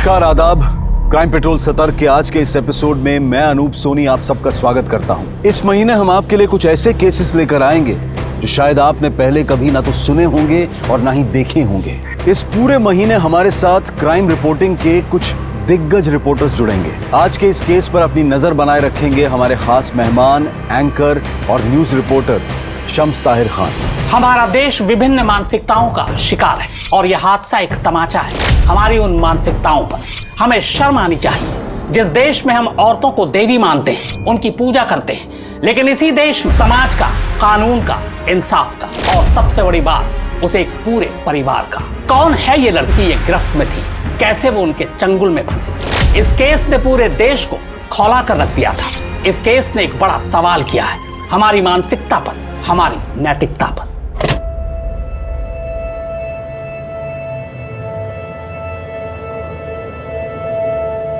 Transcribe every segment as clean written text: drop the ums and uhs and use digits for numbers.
नमस्कार, आदाब। Crime petrol सतर्क के आज के इस एपिसोड में मैं अनूप सोनी आप सबका स्वागत करता हूं। इस महीने हम आपके लिए कुछ ऐसे केसेस लेकर आएंगे जो शायद आपने पहले कभी ना तो सुने होंगे और ना ही देखे होंगे। इस पूरे महीने हमारे साथ क्राइम रिपोर्टिंग के कुछ दिग्गज रिपोर्टर्स जुड़ेंगे। आज के इस केस पर अपनी नजर बनाए रखेंगे हमारे खास मेहमान, एंकर और न्यूज रिपोर्टर शम्स ताहिर खान। हमारा देश विभिन्न मानसिकताओं का शिकार है और यह हादसा एक तमाचा है हमारी उन मानसिकताओं पर। हमें शर्म आनी चाहिए। जिस देश में हम औरतों को देवी मानते हैं, उनकी पूजा करते हैं, लेकिन इसी देश में समाज का, कानून का, इंसाफ का और सबसे बड़ी बात उसे एक पूरे परिवार का। कौन है ये लड़की? ये गिरफ्त में थी, कैसे वो उनके चंगुल में फंसी? इस केस ने पूरे देश को खौला कर रख दिया था। इस केस ने एक बड़ा सवाल किया है हमारी मानसिकता पर, हमारी नैतिकता पर।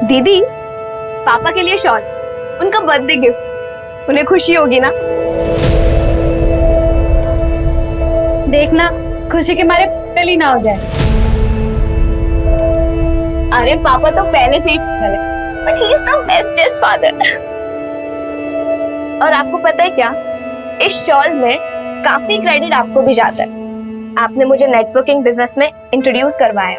दीदी, पापा के लिए शॉल, उनका बर्थडे गिफ्ट, उन्हें खुशी होगी ना? देखना खुशी के मारे पगली ना हो जाए। अरे पापा तो पहले से ही पागल है, but he is the bestest father. और आपको पता है क्या, इस शॉल में काफी क्रेडिट आपको भी जाता है। आपने मुझे नेटवर्किंग बिजनेस में इंट्रोड्यूस करवाया,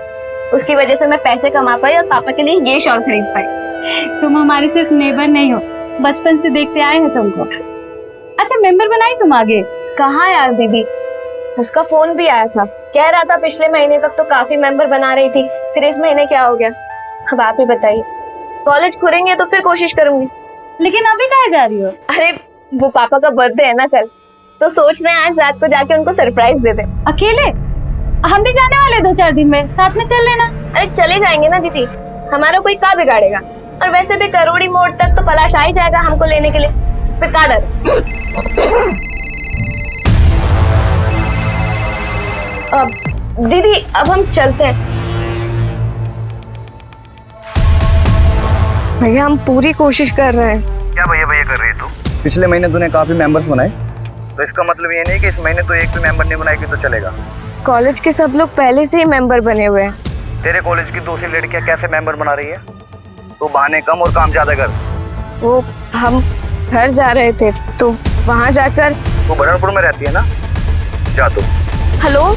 उसकी वजह से मैं पैसे कमा पाई और पापा के लिए ये शॉल खरीद पाई। तुम हमारी सिर्फ नेबर नहीं हो, बचपन से देखते आए हैं तुमको। अच्छा, मेंबर बनाई तुम आगे? कहाँ यार दीदी, उसका फोन भी आया था, कह रहा था पिछले महीने तक तो काफी मेंबर बना रही थी, फिर इस महीने क्या हो गया? अब आप ही बताइए। कॉलेज खुलेंगे तो फिर कोशिश करूंगी। लेकिन अभी कहाँ जा रही हो? अरे वो पापा का बर्थडे है ना कल, तो सोच रहे हैं आज रात को जाके उनको सरप्राइज दे दे। अकेले? हम भी जाने वाले 2-4 दिन में, साथ में चल लेना। अरे चले जाएंगे ना दीदी, हमारा कोई क्या बिगाड़ेगा? और वैसे भी करोड़ी मोड़ तक तो पलाश आ ही जाएगा हमको लेने के लिए, फिर क्या डर? दीदी अब हम चलते हैं। भैया हम पूरी कोशिश कर रहे हैं। क्या भैया भैया कर रही है तू? पिछले महीने तूने काफी मेंबर्स बनाए, तो इसका मतलब ये नहीं कि इस महीने तो एक भी मेंबर नहीं बनाएगी तो चलेगा। कॉलेज के सब लोग पहले से ही मेंबर बने हुए हैं। तेरे कॉलेज की दूसरी लड़कियां कैसे मेंबर बना रही है? तो बहाने कम और काम ज्यादा कर। वो हम घर जा रहे थे तो वहाँ जाकर। तू बरनपुर में रहती है ना? जा तू। हेलो,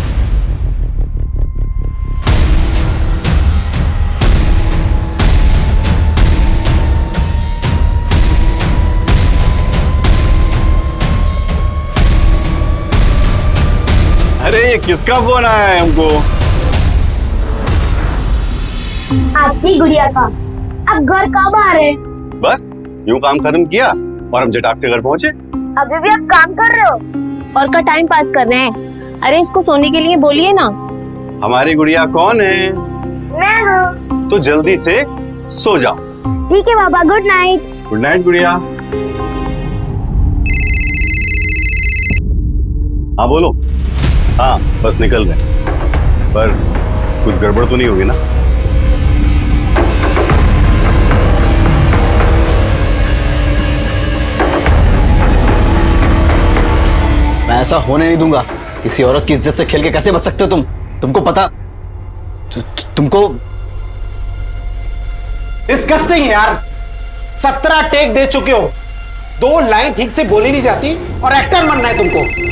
अरे ये किसका फोन आया है हमको? आपकी गुड़िया का। अब घर कब आ रहे? बस यूं काम खत्म किया और हम जटाक से घर पहुंचे। अभी भी आप काम कर रहे हो और का टाइम पास कर रहे हैं? अरे इसको सोने के लिए बोलिए ना। हमारी गुड़िया कौन है? मैं हूँ। तो जल्दी से सो जाओ। ठीक है पापा, गुड नाइट। गुड नाइट गुड़िया। हाँ बोलो। हाँ बस निकल रहे, पर कुछ गड़बड़ तो नहीं होगी ना? मैं ऐसा होने नहीं दूंगा। किसी औरत की इज्जत से खेल के कैसे बच सकते हो तुम? तुमको पता तुमको डिस्गस्टिंग यार। 17 टेक दे चुके हो, 2 लाइन ठीक से बोली नहीं जाती और एक्टर बनना है तुमको।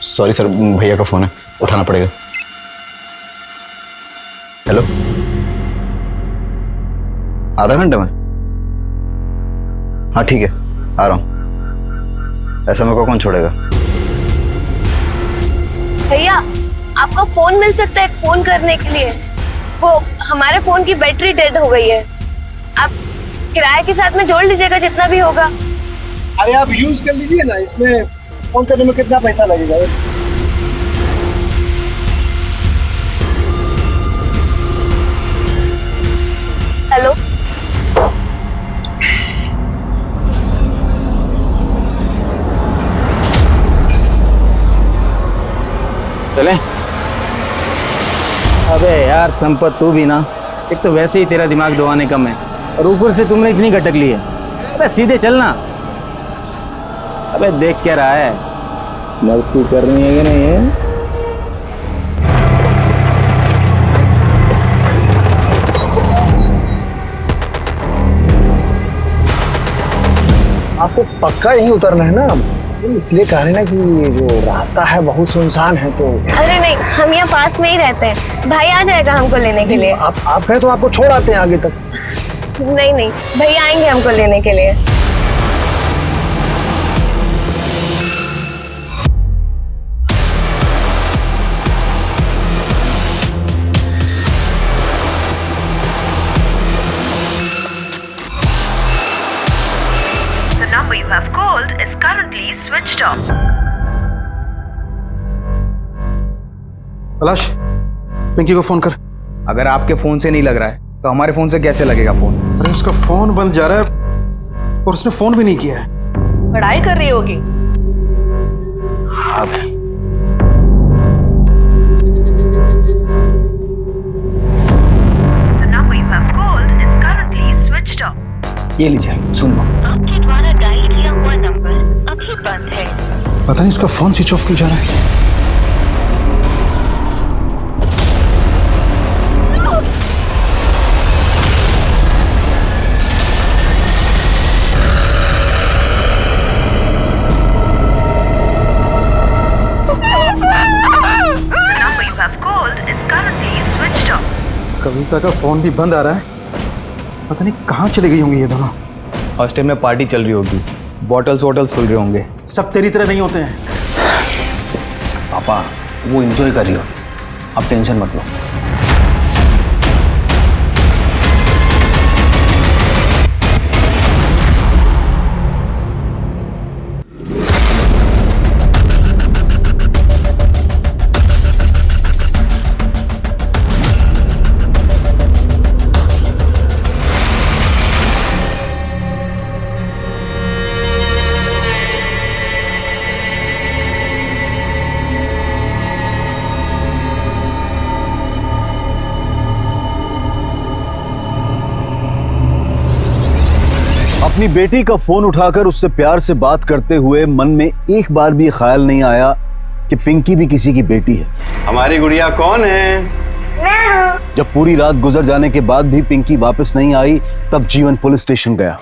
सॉरी सर, भैया का फोन है, उठाना पड़ेगा। हेलो, आधा घंटे में? हाँ ठीक है, आ रहा हूं। ऐसा मेरे को कौन छोड़ेगा? भैया आपका फोन मिल सकता है फोन करने के लिए? वो हमारे फोन की बैटरी डेड हो गई है, आप किराए के साथ में जोड़ लीजिएगा जितना भी होगा। अरे आप यूज कर लीजिए ना, इसमें फोन करने में कितना पैसा लगेगा? हेलो, चले? अबे यार संपत, तू भी ना, एक तो वैसे ही तेरा दिमाग दबाने कम है और ऊपर से तुमने इतनी घटक ली है। अबे सीधे चलना। अबे देख क्या रहा है, मस्ती करनी है कि नहीं है? आपको पक्का यहीं उतरना है ना? इसलिए कह रहे ना कि जो रास्ता है बहुत सुनसान है तो। अरे नहीं, हम यहाँ पास में ही रहते हैं, भाई आ जाएगा हमको लेने के लिए। आप कहें तो आपको छोड़ आते हैं आगे तक। नहीं नहीं, भैया आएंगे हमको लेने के लिए। number you have called is currently switched off. पलाश, पिंकी को फोन कर। अगर आपके फोन से नहीं लग रहा है तो हमारे फोन से कैसे लगेगा फोन? अरे उसका फोन बंद जा रहा है और उसने फोन भी नहीं किया है। पढ़ाई कर रही होगी। The number you have called is currently switched off. ये लीजिए, सुन लो। आपके द्वारा डायल किया हुआ नंबर अभी बंद है। पता नहीं इसका फोन स्विच ऑफ क्यों जा रहा है। कविता का फोन भी बंद आ रहा है। पता नहीं कहाँ चली गई होंगी ये दोनों। हॉस्टल में पार्टी चल रही होगी, बॉटल्स वॉटल्स खुल रहे होंगे। सब तेरी तरह नहीं होते हैं। पापा, वो एंजॉय कर रही हो, आप टेंशन मत लो। अपनी बेटी का फोन उठाकर उससे प्यार से बात करते हुए मन में एक बार भी ख्याल नहीं आया कि पिंकी भी किसी की बेटी है। हमारी गुड़िया कौन है? मैं हूँ। जब पूरी रात गुजर जाने के बाद भी पिंकी वापस नहीं आई, तब जीवन पुलिस स्टेशन गया।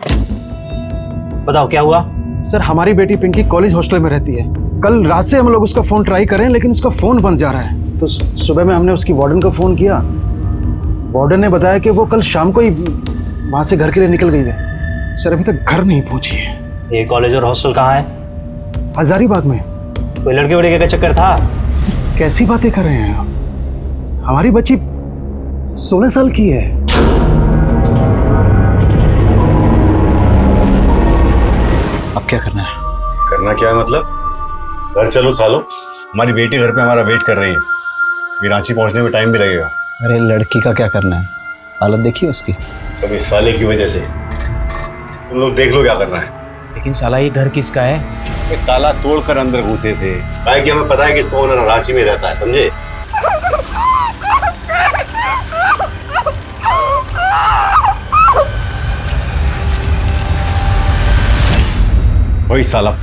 बताओ क्या हुआ? सर, हमारी बेटी पिंकी कॉलेज हॉस्टल में रहती है। कल रात से हम लोग उसका फोन ट्राई करें लेकिन उसका फोन बंद जा रहा है। तो सुबह में हमने उसकी वार्डन को फोन किया। वार्डन ने बताया कि वो कल शाम को ही वहां से घर के लिए निकल गई है। सर, अभी तक घर नहीं पहुंची है। ये कॉलेज और हॉस्टल कहाँ है? हजारीबाग में। कोई लड़के वड़के का चक्कर था? सर, कैसी बातें कर रहे हैं आप? हमारी बच्ची 16 साल की है। अब क्या करना है? करना क्या है मतलब? घर चलो सालो, हमारी बेटी घर पे हमारा वेट कर रही है। ये रांची पहुंचने में टाइम भी लगेगा। अरे लड़की का क्या करना है? हालत देखिए उसकी। सब इस साले की वजह से। तुम लोग देख लो क्या करना है। लेकिन साला ये घर किसका है? ये ताला तोड़कर अंदर घुसे थे। काहे कि हमें पता है कि इसका ओनर रांची में रहता है, समझे? वही साला।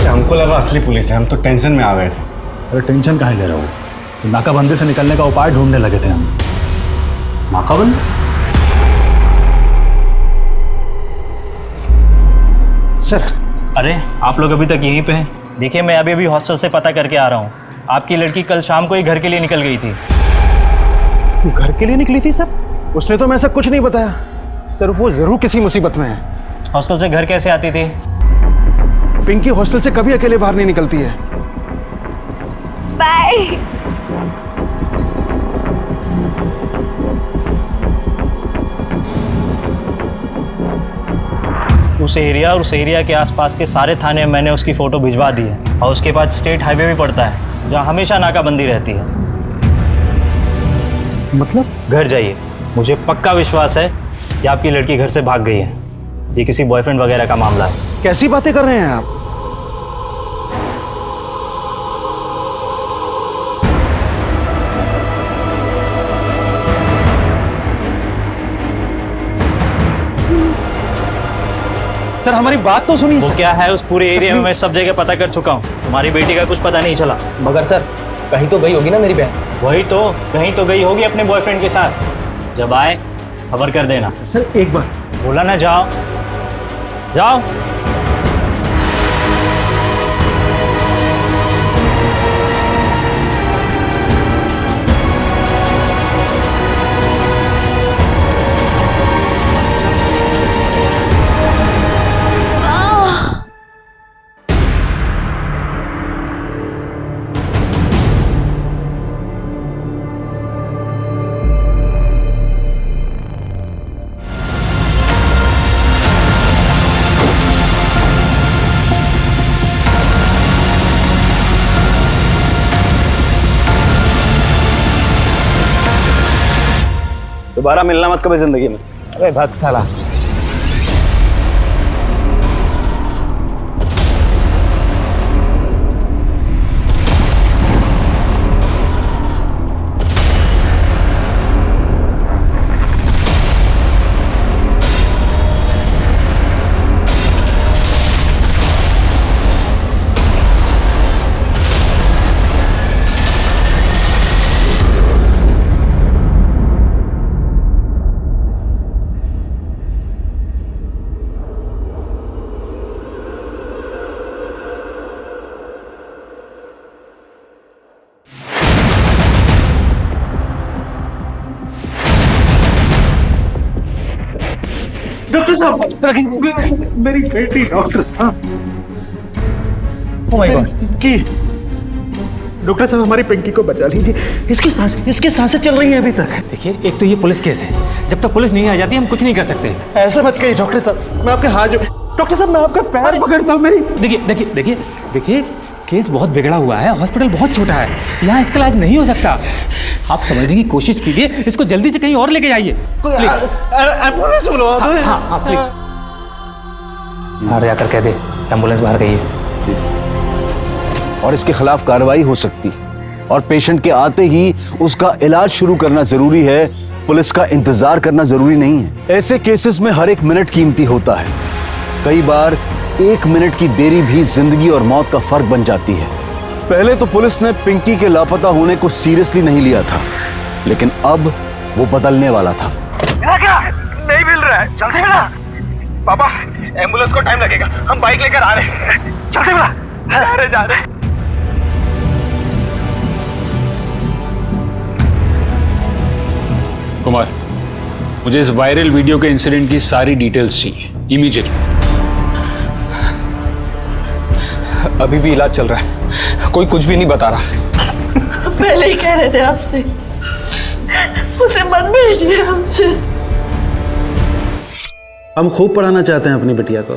हमको लगा असली पुलिस है, हम तो टेंशन में आ गए थे। अरे टेंशन काहे ले रहे हो? तो नाकाबंदी से निकलने का उपाय ढूंढने लगे थे हम। नाकाबंदी? सर, अरे आप लोग अभी तक यहीं पे हैं? देखिए, मैं अभी हॉस्टल से पता करके आ रहा हूँ। आपकी लड़की कल शाम को ही घर के लिए निकल गई थी। घर के लिए निकली थी सर? उसने तो मैं ऐसा कुछ नहीं बताया। सर, वो जरूर किसी मुसीबत में है। हॉस्टल से घर कैसे आती थी? पिंकी हॉस्टल से कभी अकेले बाहर नहीं निकलती है। बाय। उस एरिया और उस एरिया के आसपास के सारे थाने में मैंने उसकी फ़ोटो भिजवा दी है और उसके बाद स्टेट हाईवे भी पड़ता है जहाँ हमेशा नाकाबंदी रहती है। मतलब? घर जाइए, मुझे पक्का विश्वास है कि आपकी लड़की घर से भाग गई है। ये किसी बॉयफ्रेंड वगैरह का मामला है। कैसी बातें कर रहे हैं आप? सर हमारी बात तो सुनिए। वो क्या है, उस पूरे एरिया में मैं सब जगह पता कर चुका हूँ, तुम्हारी बेटी का कुछ पता नहीं चला। मगर सर कहीं तो गई होगी ना मेरी बहन। वही तो, कहीं तो गई होगी अपने बॉयफ्रेंड के साथ। जब आए खबर कर देना। सर एक बार बोला ना, जाओ जाओ। दोबारा मिलना मत कभी जिंदगी में। अबे भाग साला। डॉक्टर साहब, मेरी बेटी डॉक्टर साहब। Oh my God. की डॉक्टर साहब हमारी पिंकी को बचा लीजिए, इसकी सांसें चल रही हैं अभी तक। देखिए, एक तो ये पुलिस केस है, जब तक पुलिस नहीं आ जाती हम कुछ नहीं कर सकते। ऐसा मत कहिए डॉक्टर साहब, मैं आपके हाथ डॉक्टर साहब मैं आपका पैर पकड़ता हूँ। मेरी देखिए देखिए देखिए देखिए, केस बहुत बिगड़ा हुआ है, हॉस्पिटल बहुत छोटा है, यहाँ इसका इलाज नहीं हो सकता। आप समझने की कोशिश कीजिए, इसको जल्दी से कहीं और लेके जाइए। एम्बुलेंस बुलवा दो। हाँ प्लीज। बाहर जाकर कह दे एम्बुलेंस बाहर गई है। और इसके खिलाफ कार्रवाई हो सकती और पेशेंट के आते ही उसका इलाज शुरू करना जरूरी है। पुलिस का इंतजार करना जरूरी नहीं है। ऐसे केसेस में हर एक मिनट कीमती होता है। कई बार 1 मिनट की देरी भी जिंदगी और मौत का फर्क बन जाती है। पहले तो पुलिस ने पिंकी के लापता होने को सीरियसली नहीं लिया था, लेकिन अब वो बदलने वाला था। क्या नहीं मिल रहा है, जल्दी मिला। पापा एम्बुलेंस को टाइम लगेगा, हम बाइक लेकर आ रहे हैं, जल्दी मिला। जा रहे। कुमार, मुझे इस वायरल वीडियो के इंसिडेंट की सारी डिटेल्स चाहिए इमीडिएटली। अभी भी इलाज चल रहा है, कोई कुछ भी नहीं बता रहा। पहले ही कह रहे थे आपसे, उसे मत भेजिए हमसे। हम खूब पढ़ाना चाहते हैं अपनी बिटिया को,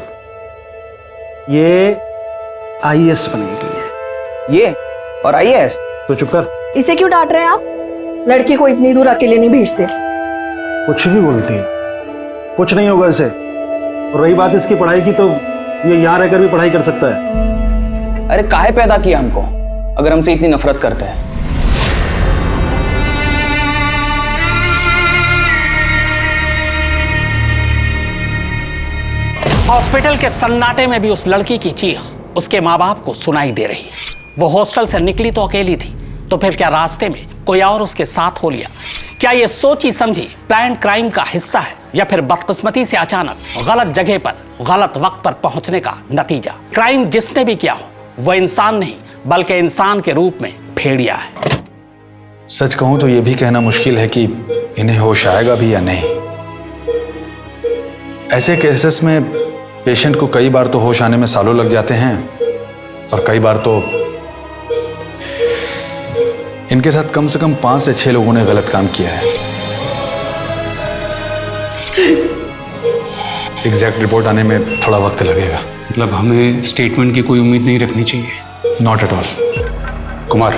ये IAS बनेगी। ये और IAS? तो चुप कर। इसे क्यों डांट रहे हैं आप? लड़की को इतनी दूर अकेले नहीं भेजते। कुछ भी बोलती है, कुछ नहीं होगा इसे। और रही बात इसकी पढ़ाई की, तो ये यहाँ रहकर भी पढ़ाई कर सकता है। अरे काहे पैदा किया हमको अगर हमसे इतनी नफरत करता है? हॉस्पिटल के सन्नाटे में भी उस लड़की की चीख उसके माँ बाप को सुनाई दे रही है। वो हॉस्टल से निकली तो अकेली थी, तो फिर क्या रास्ते में कोई और उसके साथ हो लिया? क्या ये सोची समझी प्लान क्राइम का हिस्सा है, या फिर बदकिस्मती से अचानक गलत जगह पर गलत वक्त पर पहुंचने का नतीजा? क्राइम जिसने भी किया हो वह इंसान नहीं बल्कि इंसान के रूप में भेड़िया है। सच कहूं तो यह भी कहना मुश्किल है कि इन्हें होश आएगा भी या नहीं। ऐसे केसेस में पेशेंट को कई बार तो होश आने में सालों लग जाते हैं, और कई बार तो इनके साथ कम से कम 5 से 6 लोगों ने गलत काम किया है। एग्जैक्ट रिपोर्ट आने में थोड़ा वक्त लगेगा। मतलब हमें स्टेटमेंट की कोई उम्मीद नहीं रखनी चाहिए? Not at all. कुमार,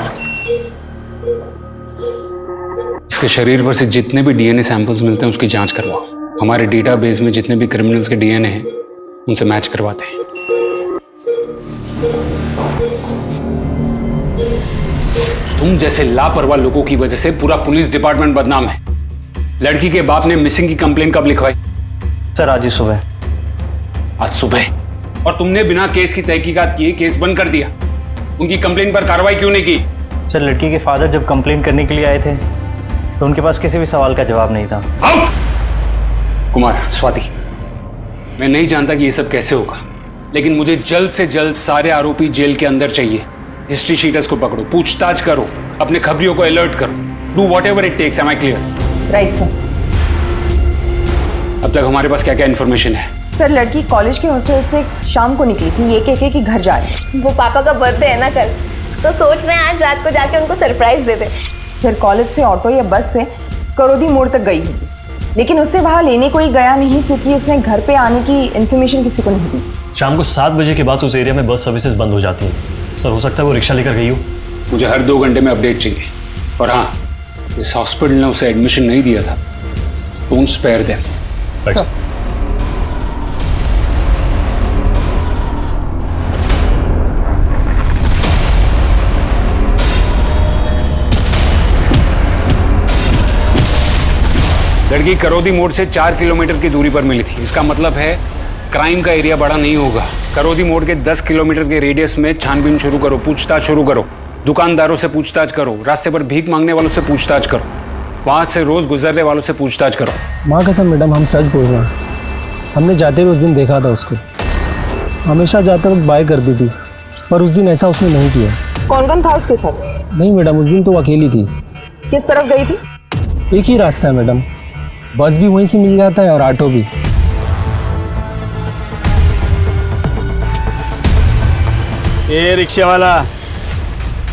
इसके शरीर पर से जितने भी DNA सैंपल्स मिलते हैं उसकी जांच करवाओ। हमारे डेटाबेस में जितने भी क्रिमिनल्स के DNA हैं उनसे मैच करवाते हैं। तुम जैसे लापरवाह लोगों की वजह से पूरा पुलिस डिपार्टमेंट बदनाम है। लड़की के बाप ने मिसिंग की कंप्लेन कब लिखवाई? सर आज ही सुबह। आज सुबह। और तुमने बिना केस की तहकीकात किए केस बंद कर दिया। उनकी कंप्लेंट पर कार्रवाई क्यों नहीं की? सर, लड़की के फादर जब कंप्लेंट करने के लिए आए थे तो उनके पास किसी भी सवाल का जवाब नहीं था। कुमार, स्वाति, मैं नहीं जानता कि ये सब कैसे होगा, लेकिन मुझे जल्द से जल्द सारे आरोपी जेल के अंदर चाहिए। हिस्ट्री शीटर्स को पकड़ो, पूछताछ करो, अपने खबरियों को अलर्ट करो। Do whatever it takes. Am I clear? Right sir. अब तक हमारे पास क्या क्या इन्फॉर्मेशन है? सर, लड़की कॉलेज के हॉस्टल से शाम को निकली थी ये कह के कि घर जा रही। वो पापा का बर्थडे है ना कल, तो सोच रहे हैं आज रात को जाके उनको सरप्राइज दे दे। फिर कॉलेज से ऑटो या बस से करोदी मोड़ तक गई होगी, लेकिन उससे वहां लेने कोई गया नहीं क्योंकि उसने घर पे आने की इन्फॉर्मेशन किसी को नहीं दी। शाम को 7 बजे के बाद उस एरिया में बस सर्विसेज बंद हो जाती हैं। सर, हो सकता है वो रिक्शा लेकर गई हो। मुझे हर 2 घंटे में अपडेट चाहिए। और हाँ, इस हॉस्पिटल ने उसे एडमिशन नहीं दिया था। Don't spare them. सर, लड़की करोदी मोड़ से 4 किलोमीटर की दूरी पर मिली थी। इसका मतलब है क्राइम का एरिया बड़ा नहीं होगा। करोदी मोड़ के 10 किलोमीटर के रेडियस में छानबीन शुरू करो, पूछताछ शुरू करो। दुकानदारों से पूछताछ करो, रास्ते पर भीख मांगने वालों से पूछताछ करो, वहां से रोज गुजरने वालों से पूछताछ करो। माँ कसम मैडम, हम सच बोल रहे हैं। हमने जाते हुए उस दिन देखा था उसको। हमेशा जाते वक्त बाय करती थी, पर उस दिन ऐसा उसने नहीं किया। कौन कौन था उसके साथ? नहीं मैडम, उस दिन तो वो अकेली थी। किस तरफ गई थी? एक ही रास्ता है मैडम, बस भी वहीं से मिल जाता है और ऑटो भी। ए रिक्शा वाला,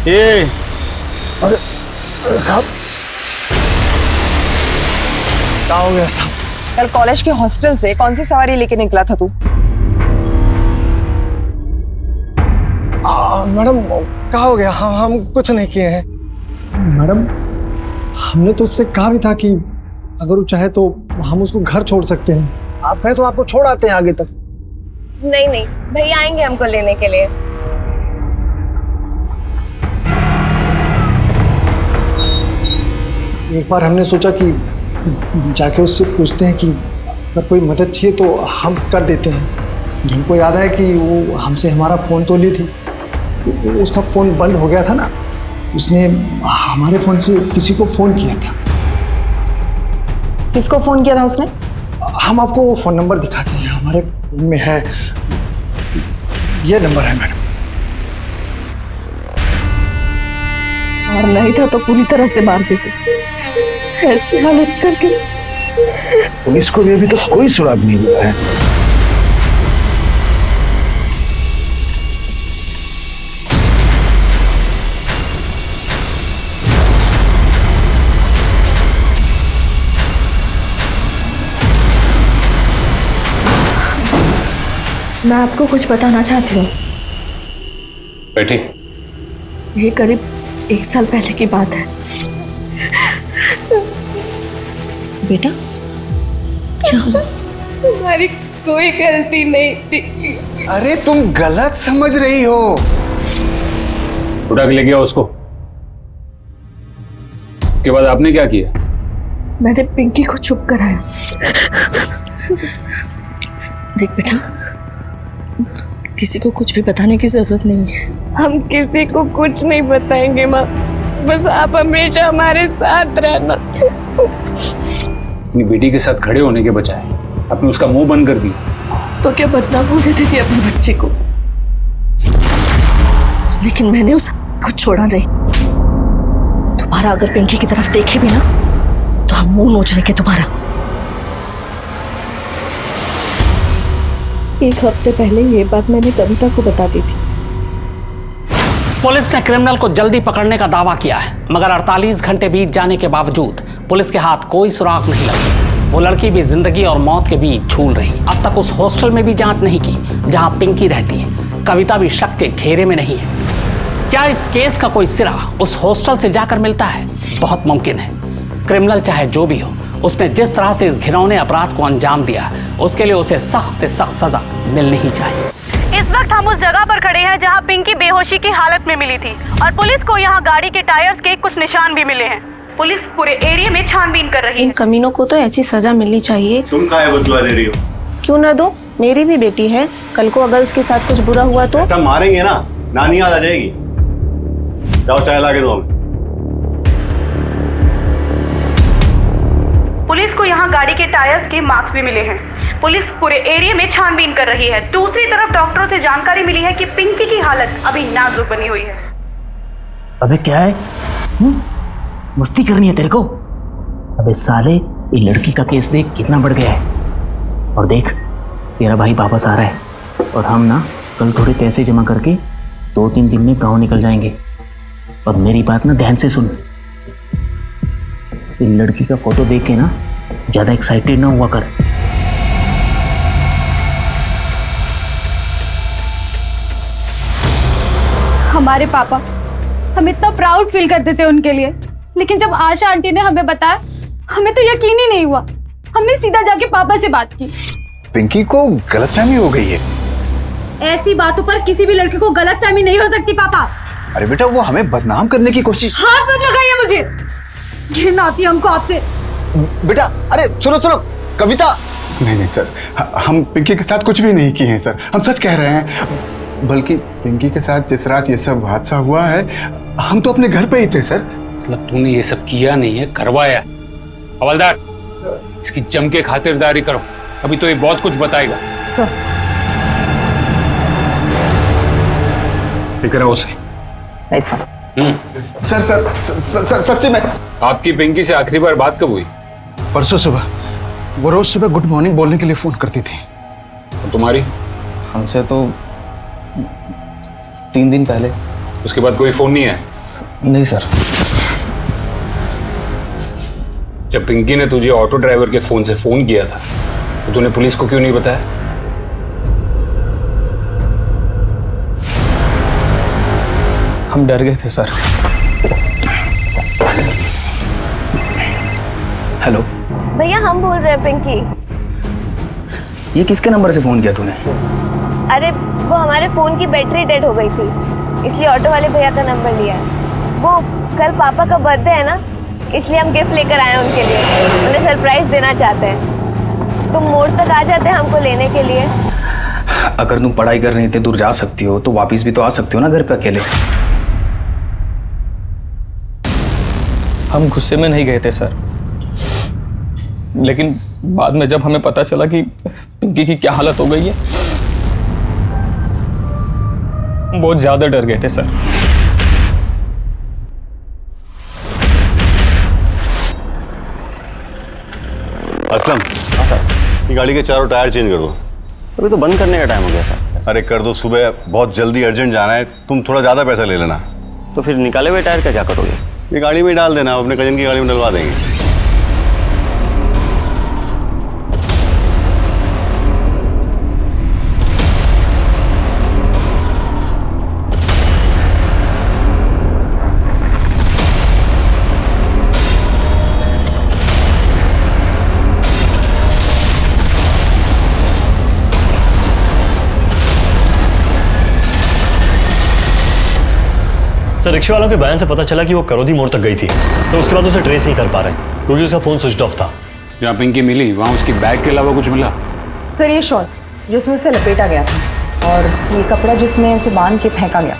ए अरे साहब, क्या हो गया साहब? कल कॉलेज के हॉस्टल से कौन सी सवारी लेके निकला था तू? मैडम, क्या हो गया? हम कुछ नहीं किए हैं मैडम। हमने तो उससे कहा भी था कि अगर वो चाहे तो हम उसको घर छोड़ सकते हैं। आप कहें तो आपको छोड़ आते हैं आगे तक। नहीं नहीं, भैया आएंगे हमको लेने के लिए। एक बार हमने सोचा कि जाके उससे पूछते हैं कि अगर कोई मदद चाहिए तो हम कर देते हैं। फिर हमको याद है कि वो हमसे हमारा फ़ोन तो ली थी, उसका फ़ोन बंद हो गया था ना, उसने हमारे फ़ोन से किसी को फ़ोन किया था। किसको फ़ोन किया था उसने? हम आपको वो फ़ोन नंबर दिखाते हैं, हमारे फ़ोन में है, ये नंबर है मैडम। और नहीं था तो पूरी तरह से मार देते। ऐसी हालत करके पुलिस को भी अभी तक कोई सुराग नहीं मिला है। मैं आपको कुछ बताना चाहती हूँ। बैठे। ये करीब 1 साल पहले की बात है। बेटा, क्या हुआ? तुम्हारी कोई गलती नहीं थी। अरे तुम गलत समझ रही हो। उठा के ले गया उसको। के बाद आपने क्या किया? मैंने पिंकी को चुप कराया। देख बेटा, किसी को कुछ भी बताने की जरूरत नहीं है। हम किसी को कुछ नहीं बताएंगे माँ, बस आप हमेशा हमारे साथ रहना। अपनी बेटी के साथ खड़े होने के बजाय आपने उसका मुंह बंद कर दिया। तो क्या बदनाम हो देती थी अपने बच्चे को, लेकिन मैंने उसको छोड़ा नहीं। दोबारा अगर पिंकी की तरफ देखे भी ना तो हम मुंह नोच लेंगे दोबारा। 1 हफ्ते पहले ये बात मैंने कविता को बता दी थी। पुलिस ने क्रिमिनल को जल्दी पकड़ने का दावा किया है, मगर 48 घंटे बीत जाने के बावजूद पुलिस के हाथ कोई सुराग नहीं लगा। वो लड़की भी जिंदगी और मौत के बीच झूल रही। अब तक उस हॉस्टल में भी जांच नहीं की जहां पिंकी रहती है। कविता भी शक के घेरे में नहीं है। क्या इस केस का कोई सिरा उस हॉस्टल से जाकर मिलता है? बहुत मुमकिन है। क्रिमिनल चाहे जो भी हो, उसने जिस तरह से इस घिनौने अपराध को अंजाम दिया, उसके लिए उसे सख्त से सख्त सजा मिलनी ही चाहिए। इस वक्त हम उस जगह पर खड़े हैं जहां पिंकी बेहोशी की हालत में मिली थी और पुलिस को यहां गाड़ी के टायर्स के कुछ निशान भी मिले हैं। पुलिस पूरे एरिया में छानबीन कर रही है। इन कमीनों को तो ऐसी सजा मिलनी चाहिए। तुम काहे बदला ले रही हो? क्यों ना दूं? मेरी भी बेटी है, कल को अगर उसके साथ कुछ बुरा हुआ तो सब मारेंगे ना, नानी याद आ जाएगी। जाओ चाय ला के दो हमें। पुलिस को यहाँ गाड़ी के टायर्स के मार्क्स भी मिले हैं। पुलिस पूरे एरिया में छानबीन कर रही है। दूसरी तरफ डॉक्टरों से जानकारी मिली है कि पिंकी की हालत अभी नाजुक बनी हुई है। अबे क्या है? मस्ती करनी है तेरे को? अबे साले, ये लड़की का केस देख कितना बढ़ गया है। और देख, तेरा भाई वापस आ रहा है और हम ना कल थोड़े पैसे जमा करके 2-3 दिन में गाँव निकल जाएंगे। और मेरी बात ना ध्यान से सुन, इन लड़की का फोटो देख के ना ज्यादा एक्साइटेड ना हुआ कर। हमारे पापा, हम इतना प्राउड फील करते थे उनके लिए, लेकिन जब आशा आंटी ने हमें बताया, हमें तो यकीन ही नहीं हुआ। हमने सीधा जाके पापा से बात की। पिंकी को गलतफहमी हो गई है। ऐसी बातों पर किसी भी लड़के को गलतफहमी नहीं हो सकती पापा। अरे बेटा, वो हमें बदनाम करने की कोशिश। हाथ मत लगाइए मुझे, घिन आती है हमको आपसे। बेटा, अरे सुनो सुनो, कविता। नहीं नहीं सर, हम पिंकी के साथ कुछ भी नहीं किए हैं सर, हम सच कह रहे हैं। बल्कि पिंकी के साथ जिस रात ये सब हादसा हुआ है, हम तो अपने घर पे ही थे सर। मतलब तूने ये सब किया नहीं है, करवाया। हवलदार, इसकी जम के खातिरदारी करो, अभी तो ये बहुत कुछ बताएगा। सर, फिक्र है उसे। Right sir. सर सच्ची में। आपकी पिंकी से आखिरी बार बात कब हुई? परसों सुबह। वो रोज सुबह गुड मॉर्निंग बोलने के लिए फोन करती थी। और तुम्हारी? हमसे तो 3 दिन पहले। उसके बाद कोई फोन नहीं है? नहीं सर। जब पिंकी ने तुझे ऑटो ड्राइवर के फोन से फोन किया था तो तूने पुलिस को क्यों नहीं बताया? हम डर गए थे सर। हेलो भैया, हम बोल रहे हैं पिंकी। ये किसके नंबर से फोन किया तूने? अरे वो हमारे फोन की बैटरी डेड हो गई थी, इसलिए ऑटो वाले भैया का नंबर लिया है। वो कल पापा का बर्थडे है ना, इसलिए हम गिफ्ट लेकर आए हैं उनके लिए। उन्हें सरप्राइज देना चाहते हैं। तुम मोड़ तक आ जाते हैं हमको लेने के लिए। अगर तुम पढ़ाई करने इतने दूर जा सकती हो तो वापस भी तो आ सकती हो ना घर पे अकेले। हम गुस्से में नहीं गए थे सर, लेकिन बाद में जब हमें पता चला कि पिंकी की क्या हालत हो गई है, बहुत ज्यादा डर गए थे सर। असलम, ये गाड़ी के चारों टायर चेंज कर दो। अभी तो बंद करने का टाइम हो गया सर। अरे कर दो, सुबह बहुत जल्दी अर्जेंट जाना है। तुम थोड़ा ज़्यादा पैसा ले लेना। तो फिर निकाले हुए टायर का क्या करोगे? ये गाड़ी में डाल देना, अपने कजन की गाड़ी में डलवा देंगे। सर, रिक्शा वालों के बयान से पता चला कि वो करोदी मोड़ तक गई थी। सर, उसके बाद उसे ट्रेस नहीं कर पा रहे क्योंकि उसका फोन स्विच ऑफ था। जहाँ पिंकी मिली वहाँ उसकी बैग के अलावा कुछ मिला? सर, ये शॉल जिसमें उसे लपेटा गया था और ये कपड़ा जिसमें उसे बांध के फेंका गया।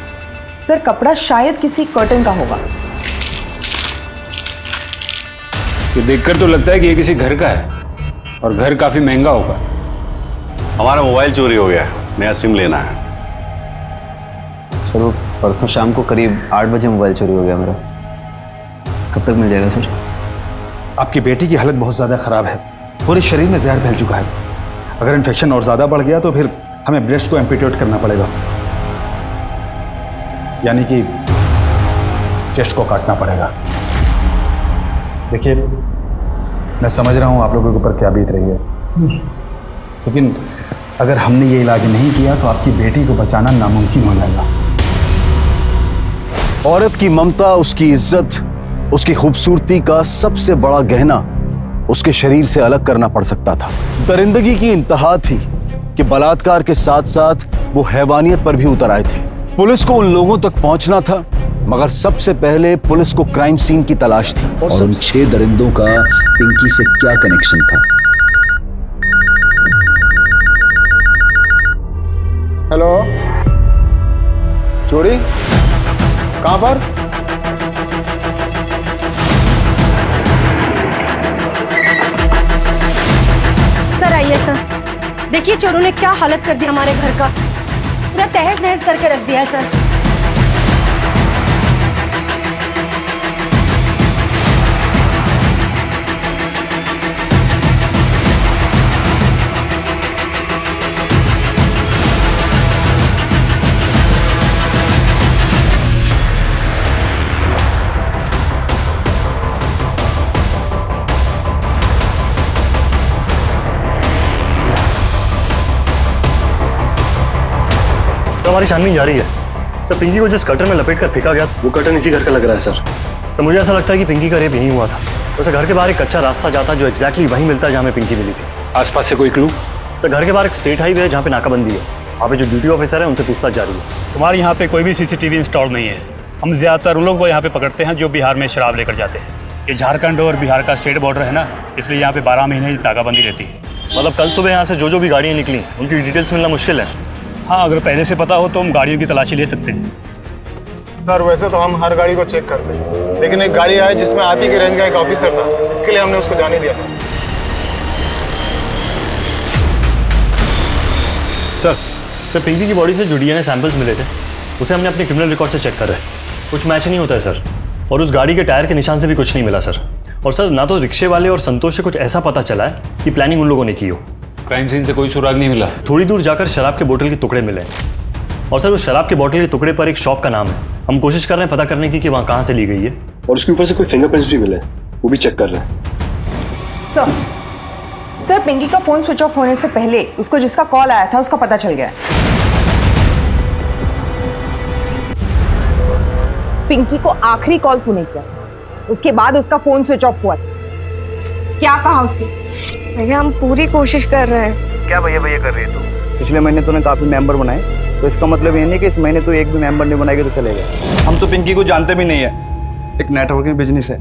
सर, कपड़ा शायद किसी कर्टन का होगा। ये देखकर तो लगता है कि ये किसी घर का है और घर काफी महंगा होगा। हमारा मोबाइल चोरी हो गया है, नया सिम लेना है। सर, वो परसों शाम को करीब 8 बजे मोबाइल चोरी हो गया मेरा। कब तक मिल जाएगा सर? आपकी बेटी की हालत बहुत ज़्यादा ख़राब है, पूरे शरीर में जहर फैल चुका है। अगर इन्फेक्शन और ज़्यादा बढ़ गया तो फिर हमें ब्रेस्ट को एम्पुटेट करना पड़ेगा, यानी कि चेस्ट को काटना पड़ेगा। देखिए, मैं समझ रहा हूँ आप लोगों के ऊपर क्या बीत रही है, लेकिन अगर हमने ये इलाज नहीं किया तो आपकी बेटी को बचाना नामुमकिन हो जाएगा। औरत की ममता, उसकी इज्जत, उसकी खूबसूरती का सबसे बड़ा गहना उसके शरीर से अलग करना पड़ सकता था। दरिंदगी की इंतहा थी कि बलात्कार के साथ साथ वो हैवानियत पर भी उतर आए थे। पुलिस को उन लोगों तक पहुंचना था, मगर सबसे पहले पुलिस को क्राइम सीन की तलाश थी। और उन 6 दरिंदों का पिंकी से क्या कनेक्शन था? हेलो, चोरी कहाँ पर? सर आइए सर, देखिए चोरों ने क्या हालत कर दी हमारे घर का, पूरा तहस नहस करके रख दिया है सर। हमारी छानबीन जारी है सर। पिंकी को जिस कटर में लपेट कर फेंका गया वो कटर इसी घर का लग रहा है सर मुझे ऐसा लगता है कि पिंकी का रेप यहीं हुआ था। वैसे घर के बाहर एक कच्चा रास्ता जाता जो एग्जैक्टली वहीं मिलता है जहाँ में पिंकी मिली थी। आसपास से कोई क्लू? सर घर के बाहर एक स्टेट हाईवे है जहाँ पे नाकाबंदी है। वहाँ पे जो ड्यूटी ऑफिसर है उनसे पूछताछ जारी है। तुम्हारे यहाँ पे कोई भी सीसीटीवी इंस्टॉल नहीं है। हम ज्यादातर उन लोगों को यहाँ पे पकड़ते हैं जो बिहार में शराब लेकर जाते हैं। ये झारखंड और बिहार का स्टेट बॉर्डर है ना, इसलिए यहाँ पे 12 महीने नाकाबंदी रहती है। मतलब कल सुबह यहाँ से जो भी गाड़ियाँ निकली उनकी डिटेल्स मिलना मुश्किल है। हाँ, अगर पहले से पता हो तो हम गाड़ियों की तलाशी ले सकते हैं। सर वैसे तो हम हर गाड़ी को चेक करते हैं, लेकिन एक गाड़ी आई जिसमें आप ही की रेंज का एक ऑफिसर था, इसके लिए हमने उसको जाने दिया सर। सर पिंकी की बॉडी से जो डीएनए सैंपल्स मिले थे उसे हमने अपने क्रिमिनल रिकॉर्ड से चेक कर रहे हैं। कुछ मैच नहीं होता है सर। और उस गाड़ी के टायर के निशान से भी कुछ नहीं मिला सर। और सर ना तो रिक्शे वाले और संतोष से कुछ ऐसा पता चला है कि प्लानिंग उन लोगों ने की हो। क्राइम सीन से कोई सुराग नहीं मिला। थोड़ी दूर जाकर शराब के बोतल के टुकड़े मिले और सर उस शराब के बोतल के टुकड़े पर एक शॉप का नाम है। हम कोशिश कर रहे हैं पता करने की कि वहाँ कहाँ से ली गई है। और उसके ऊपर से कोई फिंगरप्रिंट्स भी मिले, वो भी चेक कर रहे हैं। सर पिंकी का फोन स्विच ऑफ होने से पहले उसको जिसका कॉल आया था उसका पता चल गया। पिंकी को आखिरी कॉल तूने किया, उसके बाद उसका फोन स्विच ऑफ हुआ। क्या कहा उसने? भैया हम पूरी कोशिश कर रहे हैं। क्या भैया भैया कर रही है तू? पिछले महीने तूने काफी मेंबर बनाए, तो इसका मतलब ये नहीं कि इस महीने तू एक भी मेंबर नहीं बनाएगी तो चलेगा। हम तो पिंकी को जानते भी नहीं है। एक नेटवर्किंग बिजनेस है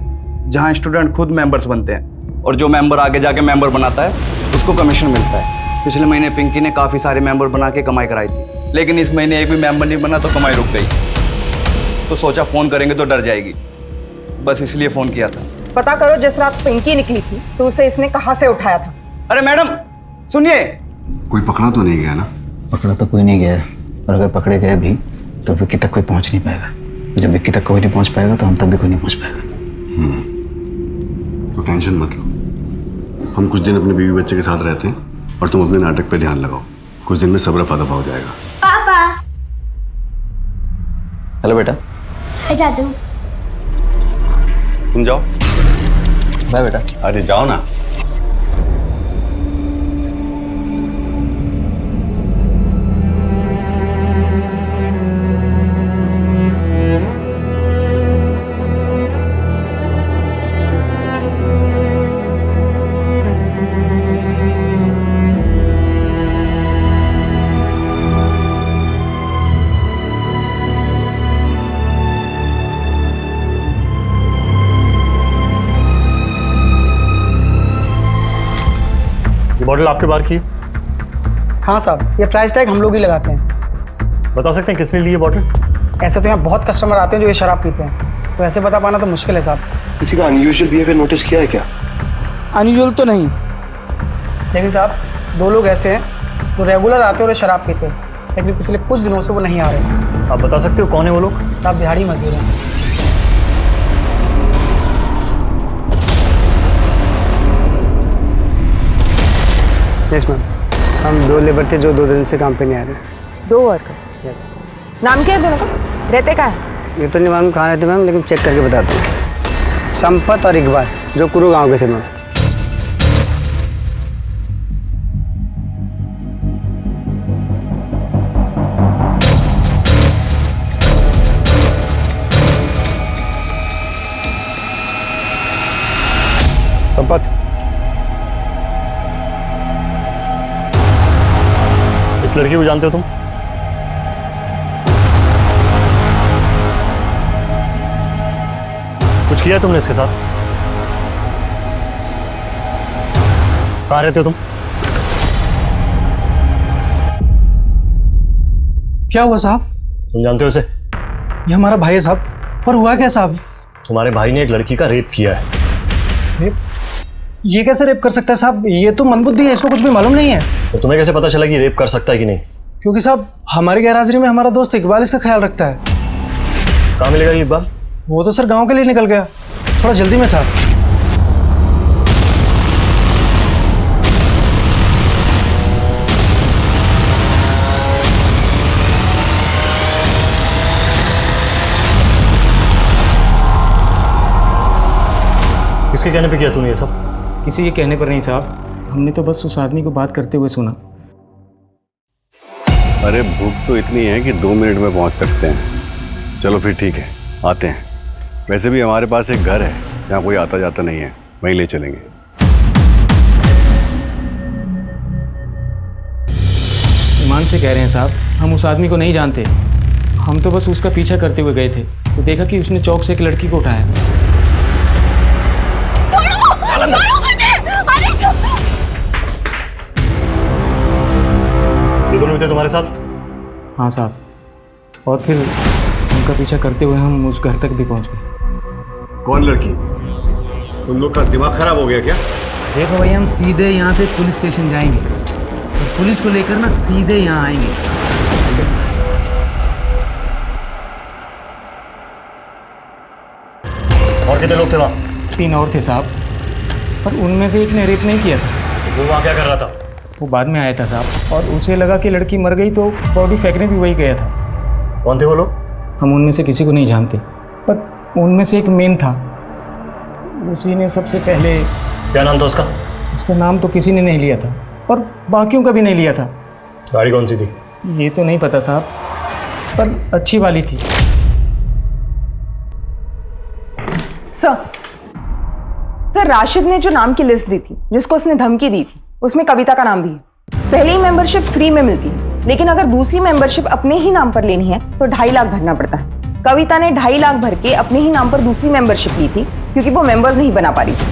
जहाँ स्टूडेंट खुद मेंबर्स बनते हैं और जो मेंबर आगे जाके मेंबर बनाता है उसको कमीशन मिलता है। पिछले महीने पिंकी ने काफी सारे मेंबर बना के कमाई कराई थी, लेकिन इस महीने एक भी मेंबर नहीं बना तो कमाई रुक गई। तो सोचा फोन करेंगे तो डर जाएगी, बस इसलिए फोन किया था। पता करो जिस रात पिंकी निकली थी तो उसे इसने कहाँ से उठाया था। अरे मैडम सुनिए, कोई पकड़ा तो नहीं गया ना? पकड़ा तो कोई नहीं गया, और अगर पकड़े गए भी तो विक्की तक कोई पहुंच नहीं पाएगा। जब विक्की तक कोई नहीं पहुंच पाएगा तो हम तक भी कोई नहीं पहुंच पाएगा। तो टेंशन मत लो, हम कुछ दिन अपने बीवी बच्चे के साथ रहते हैं और तुम अपने नाटक पे ध्यान लगाओ। कुछ दिन में सब रफा दफा हो जाएगा। पापा। हेलो बेटा। जाजू। तुम जाओ। बाय बेटा। अरे जाओ ना। बॉटल आपके बाहर की? हाँ साहब, ये प्राइस टैग हम लोग ही लगाते हैं। बता सकते हैं किसने ली है बॉटल? ऐसे तो यहाँ बहुत कस्टमर आते हैं जो ये शराब पीते हैं, तो ऐसे बता पाना तो मुश्किल है साहब। किसी का अनयूजुअल बिहेवियर नोटिस किया है क्या? अनयूजुअल तो नहीं, लेकिन साहब 2 लोग ऐसे हैं जो रेगुलर आते हैं और शराब पीते हैं, लेकिन पिछले कुछ दिनों से वो नहीं आ रहे। आप बता सकते हो कौन है वो लोग? साहब दिहाड़ी मजदूर हैं। यस मैम, हम 2 लेबर थे जो 2 दिन से काम पे नहीं आ रहे। 2 वर्कर? यस। नाम क्या है दोनों का? रहते कहाँ है? ये तो नहीं मालूम कहाँ रहते मैम, लेकिन चेक करके बताते हैं। संपत और इकबाल जो कुरू गाँव के थे मैम। संपत, इस लड़की को जानते हो तुम? कुछ किया तुमने इसके साथ? कहाँ रहते हो तुम? क्या हुआ साहब? तुम जानते हो इसे? ये हमारा भाई है साहब। और हुआ क्या साहब? तुम्हारे भाई ने एक लड़की का रेप किया है। रेप? ये कैसे रेप कर सकता है साहब? ये तो मंदबुद्धि है, इसको कुछ भी मालूम नहीं है। तो तुम्हें कैसे पता चला कि रेप कर सकता है कि नहीं? क्योंकि साहब हमारी गैरहाजिरी में हमारा दोस्त इकबाल इसका ख्याल रखता है। कहाँ मिलेगा ये इकबाल? वो तो सर गांव के लिए निकल गया, थोड़ा जल्दी में था। किसके कहने पे किया तूने ये सब? किसी के कहने पर नहीं साहब, हमने तो बस उस आदमी को बात करते हुए सुना। अरे भूख तो इतनी है कि 2 मिनट में पहुंच सकते हैं। चलो फिर ठीक है, आते हैं। वैसे भी हमारे पास एक घर है जहाँ कोई आता जाता नहीं है, वहीं ले चलेंगे। ईमान से कह रहे हैं साहब, हम उस आदमी को नहीं जानते। हम तो बस उसका पीछा करते हुए गए थे तो देखा कि उसने चौक से एक लड़की को उठाया। ये दोनों थे तुम्हारे साथ? हाँ साहब। और फिर उनका पीछा करते हुए हम उस घर तक भी पहुंच गए। कौन लड़की? तुम लोग का दिमाग खराब हो गया क्या? देखो भैया, हम सीधे यहाँ से पुलिस स्टेशन जाएंगे और पुलिस को लेकर ना सीधे यहाँ आएंगे। और कितने लोग थे वहाँ? 3 और थे साहब, पर उनमें से एक ने रेप नहीं किया था। वो वहाँ क्या कर रहा था? वो बाद में आया था साहब, और उसे लगा कि लड़की मर गई तो बॉडी फेंकने भी वही गया था। कौन थे वो लोग? हम उनमें से किसी को नहीं जानते, पर उनमें से एक मेन था। उसी ने सबसे पहले। क्या नाम था उसका? उसका नाम तो किसी ने नहीं लिया था और बाकियों का भी नहीं लिया था। गाड़ी कौन सी थी? ये तो नहीं पता साहब, पर अच्छी वाली थी। सर, राशिद ने जो नाम की लिस्ट दी थी, जिसको उसने धमकी दी थी, उसमें कविता का नाम भी है। पहले ही मेंबरशिप फ्री में मिलती है, लेकिन अगर दूसरी मेंबरशिप अपने ही नाम पर लेनी है तो 2.5 लाख भरना पड़ता है। कविता ने 2.5 लाख भर के अपने ही नाम पर दूसरी मेंबरशिप ली थी क्योंकि वो मेंबर्स नहीं बना पा रही थी।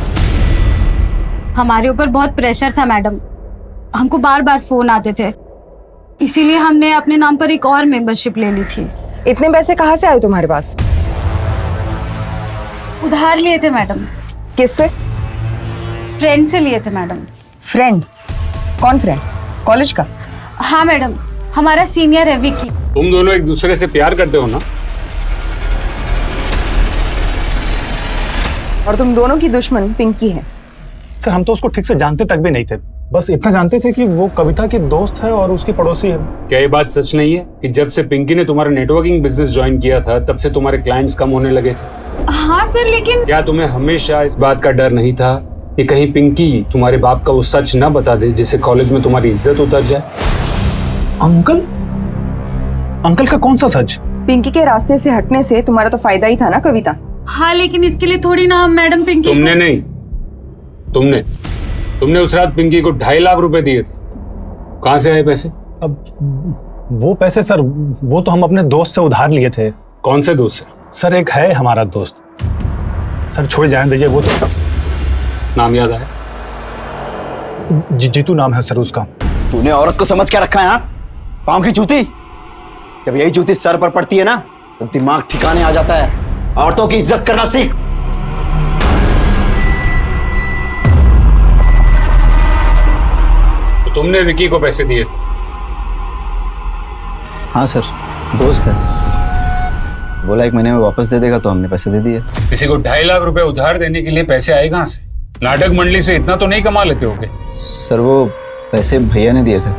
हमारे ऊपर बहुत प्रेशर था मैडम, हमको बार बार फोन आते थे, इसीलिए हमने अपने नाम पर एक और मेंबरशिप ले ली थी। इतने पैसे कहाँ से आए तुम्हारे पास? उधार लिए थे मैडम। किससे? फ्रेंड से लिए थे मैडम। फ्रेंड? कौन फ्रेंड? कॉलेज का? हाँ मैडम, हमारा सीनियर है विक्की। तुम दोनों एक दूसरे से प्यार करते हो ना? और तुम दोनों की दुश्मन पिंकी है। सर, हम तो उसको ठीक से जानते तक भी नहीं थे, बस इतना जानते थे कि वो कविता की दोस्त है और उसकी पड़ोसी है। क्या ये बात सच नहीं है कि जब से पिंकी ने तुम्हारा नेटवर्किंग बिजनेस ज्वाइन किया था तब से तुम्हारे क्लाइंट्स कम होने लगे थे? हाँ सर, लेकिन क्या तुम्हें हमेशा इस बात का डर नहीं था कि कहीं पिंकी तुम्हारे बाप का वो सच न बता दे जिससे कॉलेज में तुम्हारी इज्जत उतर जाए? अंकल? अंकल का कौन सा सच? पिंकी के रास्ते से हटने से तुम्हारा तो फायदा ही था ना कविता। हाँ, लेकिन इसके लिए थोड़ी ना मैडम पिंकी तुमने नहीं, तुमने उस रात पिंकी को 2.5 लाख रुपए दिए थे। कहाँ से आए पैसे? अब वो पैसे सर, वो तो हम अपने दोस्त से उधार लिए थे। कौन से दोस्त से? सर, एक है हमारा दोस्त। सर छोड़ जाने दीजिए, वो तो नाम याद आया? जीतू नाम है सर उसका। तूने औरत को समझ क्या रखा है? पाँव की जूती? जब यही जूती सर पर पड़ती है ना तो दिमाग ठिकाने आ जाता है। औरतों की इज्जत करना सीख। तो तुमने विकी को पैसे दिए थे? हाँ सर, दोस्त है, बोला 1 महीने में वापस दे देगा तो हमने पैसे दे दिए। किसी को 2.5 लाख रुपए उधार देने के लिए पैसे आए कहाँ से? नाटक मंडली से इतना तो नहीं कमा लेते होगे? सर, वो पैसे भैया ने दिए थे,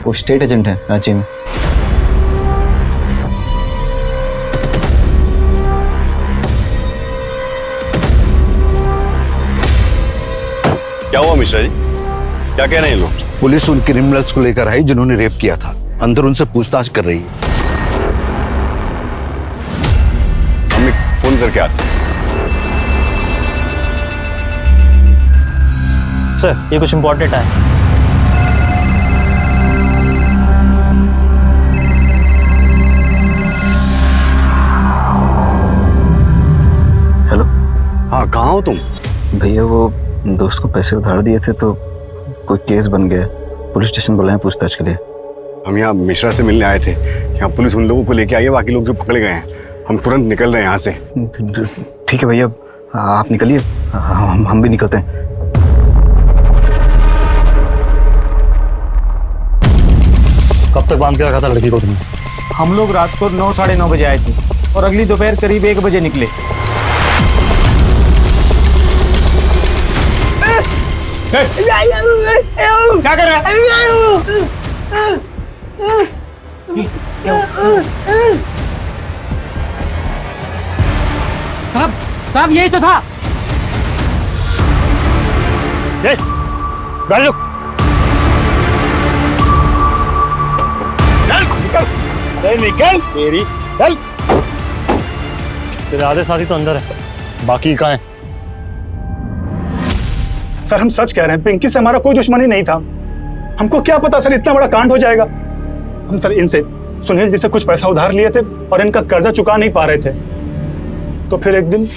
वो स्टेट एजेंट है रांची में। क्या हुआ मिश्रा जी, क्या कह रहे हैं लोग? पुलिस उन क्रिमिनल्स को लेकर आई जिन्होंने रेप किया था, अंदर उनसे पूछताछ कर रही है। हम एक फोन करके आते हैं। सर, ये कुछ इंपॉर्टेंट है। हेलो। हाँ, कहाँ हो तुम? भैया, वो दोस्त को पैसे उधार दिए थे तो कोई केस बन गया, पुलिस स्टेशन बुलाए पूछताछ के लिए। हम यहाँ मिश्रा से मिलने आए थे। यहाँ पुलिस उन लोगों को लेके आई है, बाकी लोग जो पकड़े गए हैं। हम तुरंत निकल रहे हैं यहाँ से। ठीक है भैया, आप निकलिए, हम भी निकलते हैं। कब तक बांध के रखा था लड़की को तुमने? हम लोग रात को 9 साढ़े 9 बजे आए थे और अगली दोपहर करीब 1 बजे निकले। क्या कर रहा है? साहब यही तो था। गाड़ी रुक। निकल मेरी चल। तेरे आधे साथी तो अंदर है, बाकी कहाँ है? सर हम सच कह रहे हैं, पिंकी से हमारा कोई दुश्मनी नहीं था। हमको क्या पता सर इतना बड़ा कांड हो जाएगा। हम सर इनसे सुनील जी से कुछ पैसा उधार लिए थे और इनका कर्जा चुका नहीं पा रहे थे, तो फिर एक दिन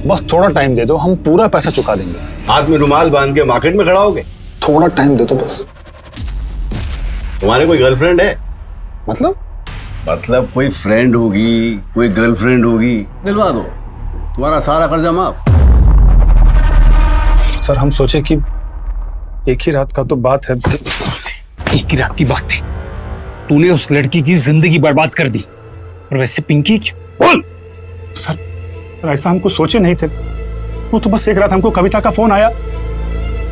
बस थोड़ा टाइम दे दो, हम पूरा पैसा चुका देंगे। हाथ में रुमाल बांध के मार्केट में खड़ा होगे? थोड़ा टाइम दे दो बस। तुम्हारे कोई गर्लफ्रेंड है? मतलब कोई फ्रेंड होगी, कोई गर्लफ्रेंड होगी, दिलवा दो, तुम्हारा सारा कर्जा माफ। सर हम सोचे कि एक ही रात का तो बात है। एक ही रात की बात थी, तूने उस लड़की की जिंदगी बर्बाद कर दी। और वैसे पिंकी क्यों? बोल। सर ऐसा हमको सोचे नहीं थे। वो तो बस एक रात हमको कविता का फोन आया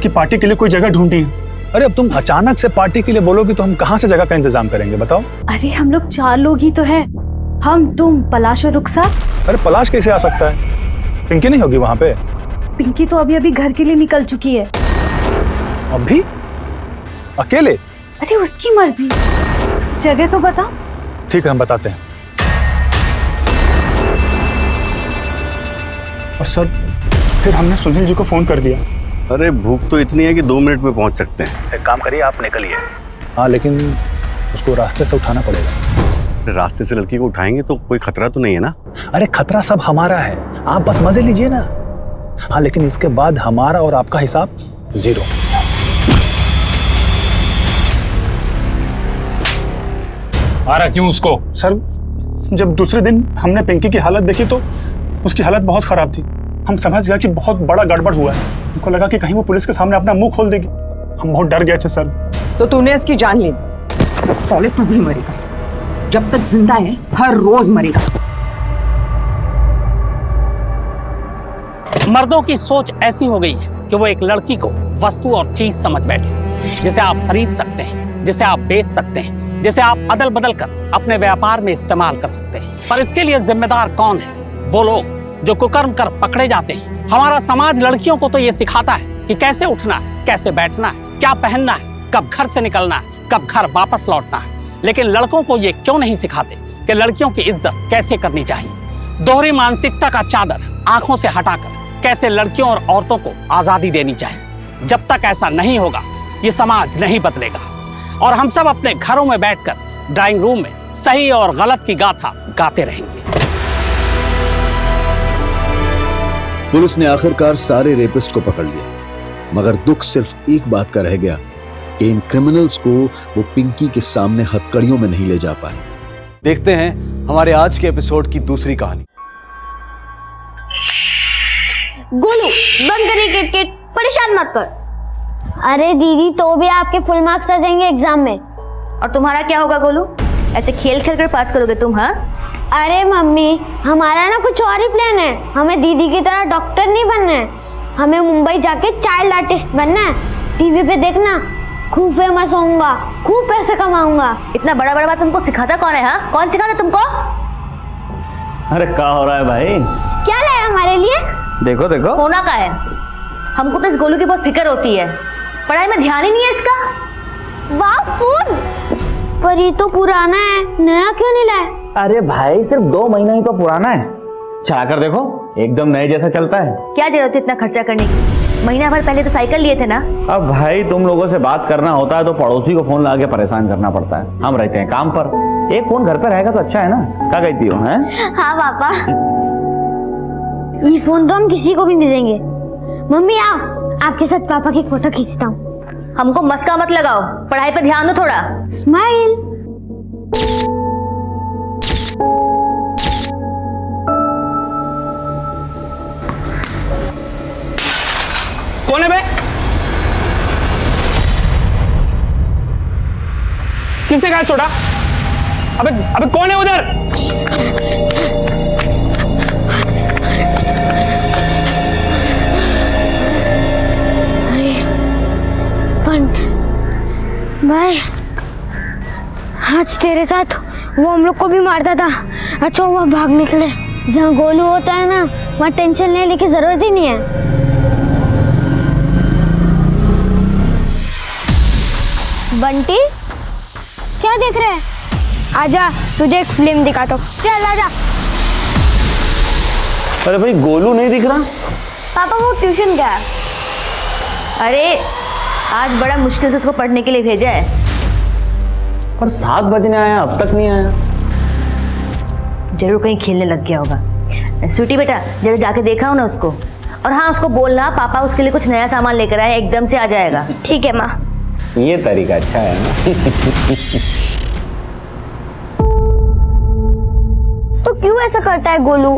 कि पार्टी के लिए कोई जगह ढूंढी है। अरे अब तुम अचानक से पार्टी के लिए बोलोगी तो हम कहाँ से जगह का इंतजाम करेंगे बताओ? अरे हम लोग 4 लोग ही तो हैं, हम, तुम, पलाश और रुखसार। अरे पलाश कैसे आ सकता है? पिंकी नहीं होगी वहां पे? पिंकी तो अभी घर के लिए निकल चुकी है। अभी अकेले? अरे उसकी मर्जी, जगह तो बता। ठीक है हम बताते हैं। और सर फिर हमने सुनील जी को फोन कर दिया। अरे भूख तो इतनी है कि 2 मिनट में पहुंच सकते हैं। एक काम करिए, आप निकलिए। हाँ लेकिन उसको रास्ते से उठाना पड़ेगा। रास्ते से लड़की को उठाएंगे तो कोई खतरा तो नहीं है ना? अरे खतरा सब हमारा है, आप बस मजे लीजिए ना। हाँ लेकिन इसके बाद हमारा और आपका हिसाब 0। आ रहा क्यों उसको? सर जब दूसरे दिन हमने पिंकी की हालत देखी तो उसकी हालत बहुत खराब थी। हम समझ गए कि बहुत बड़ा गड़बड़ हुआ है। हमको लगा कि कहीं वो पुलिस के सामने अपना मुंह खोल देगी। हम बहुत डर गए थे सर। तो तूने इसकी जान ली? साले तू भी मरेगा, जब तक जिंदा है हर रोज मरेगा। मर्दों की सोच ऐसी हो गई है कि वो एक लड़की को वस्तु और चीज समझ बैठे, जिसे आप खरीद सकते हैं, जिसे आप बेच सकते हैं, जिसे आप अदल बदल कर अपने व्यापार में इस्तेमाल कर सकते हैं। पर इसके लिए जिम्मेदार कौन है? वो लोग जो कुकर्म कर पकड़े जाते हैं। हमारा समाज लड़कियों को तो ये सिखाता है कि कैसे उठना है, कैसे बैठना है, क्या पहनना है, कब घर से निकलना है, कब घर वापस लौटना है। लेकिन लड़कों को ये क्यों नहीं सिखाते कि लड़कियों की इज्जत कैसे करनी चाहिए? दोहरी मानसिकता का चादर आंखों से हटाकर कैसे लड़कियों और औरतों को आजादी देनी चाहिए। जब तक ऐसा नहीं होगा ये समाज नहीं बदलेगा और हम सब अपने घरों में बैठकर ड्राइंग रूम में सही और गलत की गाथा गाते रहेंगे। पुलिस ने आखिरकार सारे रेपिस्ट को पकड़ लिया, मगर दुख सिर्फ एक बात का रह गया कि इन क्रिमिनल्स को वो पिंकी के सामने हथकड़ियों में नहीं ले जा पाए। देखते हैं हमारे आज के एपिसोड की दूसरी कहानी। गोलू बंद करिए क्रिकेट, परेशान मत कर। अरे दीदी तो भी आपके फुल मार्क्स आ जाएंगे एग्जाम में। और तुम्हारा क्या होगा गोलू? ऐसे खेल खेल कर पास करोगे तुम? हाँ अरे मम्मी हमारा ना कुछ और ही प्लान है। हमें दीदी की तरह डॉक्टर नहीं बनना है, हमें मुंबई जाके चाइल्ड आर्टिस्ट बनना है। टीवी पे देखना, खूब फेमस होऊंगा, खूब पैसे कमाऊंगा। इतना बड़ा बड़ा बात तुमको सिखाता कौन है? हाँ कौन सिखाता तुमको? अरे क्या हो रहा है भाई? क्या लाया हमारे लिए? देखो देखो। होना का है? हमको तो इस गोलू की बहुत फिक्र होती है, पढ़ाई में ध्यान ही नहीं है इसका। वाह फोन, पर ये तो पुराना है, नया क्यों नहीं लाए? अरे भाई सिर्फ 2 महीना ही तो पुराना है, चला कर देखो एकदम नए जैसा चलता है। क्या जरूरत है इतना खर्चा करने की? महीना भर पहले तो साइकिल लिए थे ना। अब भाई तुम लोगों से बात करना होता है तो पड़ोसी को फोन लगा के परेशान करना पड़ता है। हम रहते हैं काम पर, एक फोन घर पर रहेगा तो अच्छा है ना। क्या कहती हो? हैं? हाँ पापा, ये फोन तो हम किसी को भी नहीं देंगे। मम्मी आओ, आपके साथ पापा की फोटो खींचता हूँ। हमको मस्का मत लगाओ, पढ़ाई पे ध्यान दो थोड़ा। स्माइल। कौन है बे? किसने कहा छोड़ा? अबे अबे कौन है उधर? भाई आज तेरे साथ वो हम लोग को भी मारता था, अच्छा हुआ भाग निकले। जहाँ गोलू होता है ना, वहाँ टेंशन लेने की जरूरत ही नहीं है। बंटी क्या देख रहे हैं? आजा, तुझे एक फिल्म दिखाता हूँ, चल आजा। अरे भाई गोलू नहीं दिख रहा। पापा वो ट्यूशन गया। अरे आज बड़ा मुश्किल से उसको पढ़ने के लिए भेजा है। पर 7 बजने आया, अब तक नहीं आया। जरूर कहीं खेलने लग गया होगा। स्वीटी बेटा जरा जाके देखा हो ना उसको, और हाँ उसको बोलना पापा उसके लिए कुछ नया सामान लेकर आए, एकदम से आ जाएगा। ठीक है माँ। ये तरीका अच्छा है ना। तो क्यों ऐसा करता है गोलू?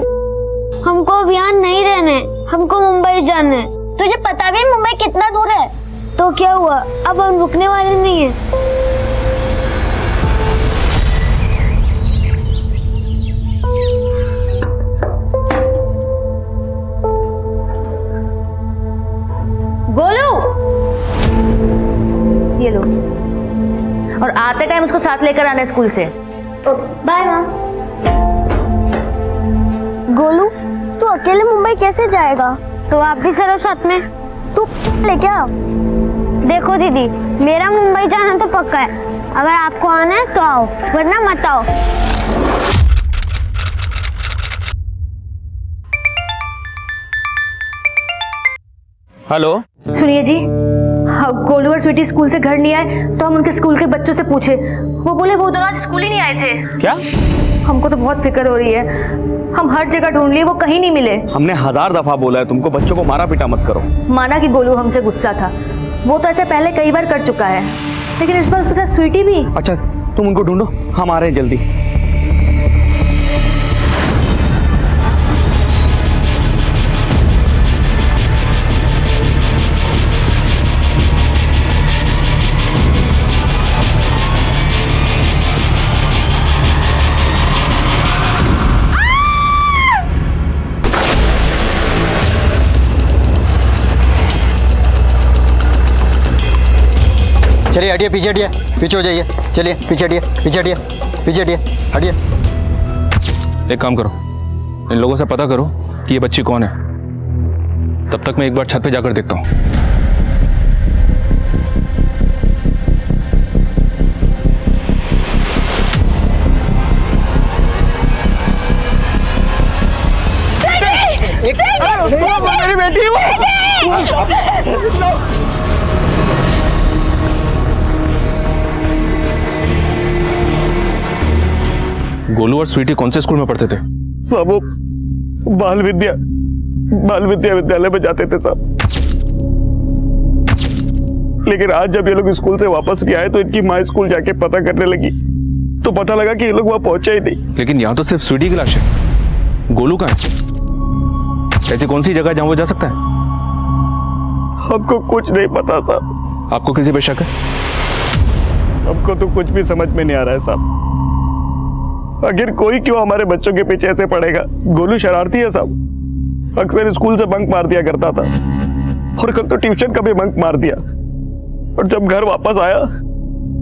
हमको अब यहाँ नहीं रहने, हमको मुंबई जाना है। तुझे पता भी है मुंबई कितना दूर है? तो क्या हुआ, अब हम रुकने वाले नहीं हैं। गोलू ये लो, और आते टाइम उसको साथ लेकर आना स्कूल से। बाय माँ। गोलू तू अकेले मुंबई कैसे जाएगा? तो आप भी चलो साथ में। तू लेके आओ। देखो दीदी, मेरा मुंबई जाना तो पक्का है। अगर आपको आना है तो आओ, वरना मत आओ। हेलो सुनिए जी, हाँ, गोलू और स्वीटी स्कूल से घर नहीं आए तो हम उनके स्कूल के बच्चों से पूछे, वो बोले वो दोनों आज स्कूल ही नहीं आए थे। क्या? हमको तो बहुत फिक्र हो रही है, हम हर जगह ढूंढ लिए, वो कहीं नहीं मिले। हमने 1000 दफा बोला है तुमको बच्चों को मारा पीटा मत करो। माना कि गोलू हमसे गुस्सा था, वो तो ऐसे पहले कई बार कर चुका है, लेकिन इस बार उसके साथ स्वीटी भी। अच्छा तुम उनको ढूंढो, हम आ रहे हैं जल्दी। चलिए हटिए, पीछे हटिए, पीछे हो जाइए। चलिए पीछे हटिए, पीछे हटिए, पीछे हटिए, हटिए। एक काम करो, इन लोगों से पता करो कि ये बच्ची कौन है। तब तक मैं एक बार छत पे जाकर देखता हूँ। मेरी बेटी गोलू और स्वीटी कौन से स्कूल में पढ़ते थे? साहब वो बाल विद्या विद्यालय में जाते थे साहब। लेकिन आज जब ये लोग स्कूल से वापस नहीं आए तो इनकी माँ स्कूल जाके पता करने लगी तो पता लगा कि ये लोग वहां पहुंचे ही नहीं। लेकिन यहाँ तो सिर्फ स्वीटी की लाश है, गोलू कहाँ है? ऐसी कौन सी जगह जहाँ वो जा सकता है? हमको कुछ नहीं पता साहब। आपको किसी पे शक है? हमको तो कुछ भी समझ में नहीं आ रहा है साहब। आखिर कोई क्यों हमारे बच्चों के पीछे ऐसे पड़ेगा? गोलू शरारती है साहब, अक्सर स्कूल से बंक मार दिया करता था, और कल तो ट्यूशन का भी बंक मार दिया। और जब घर वापस आया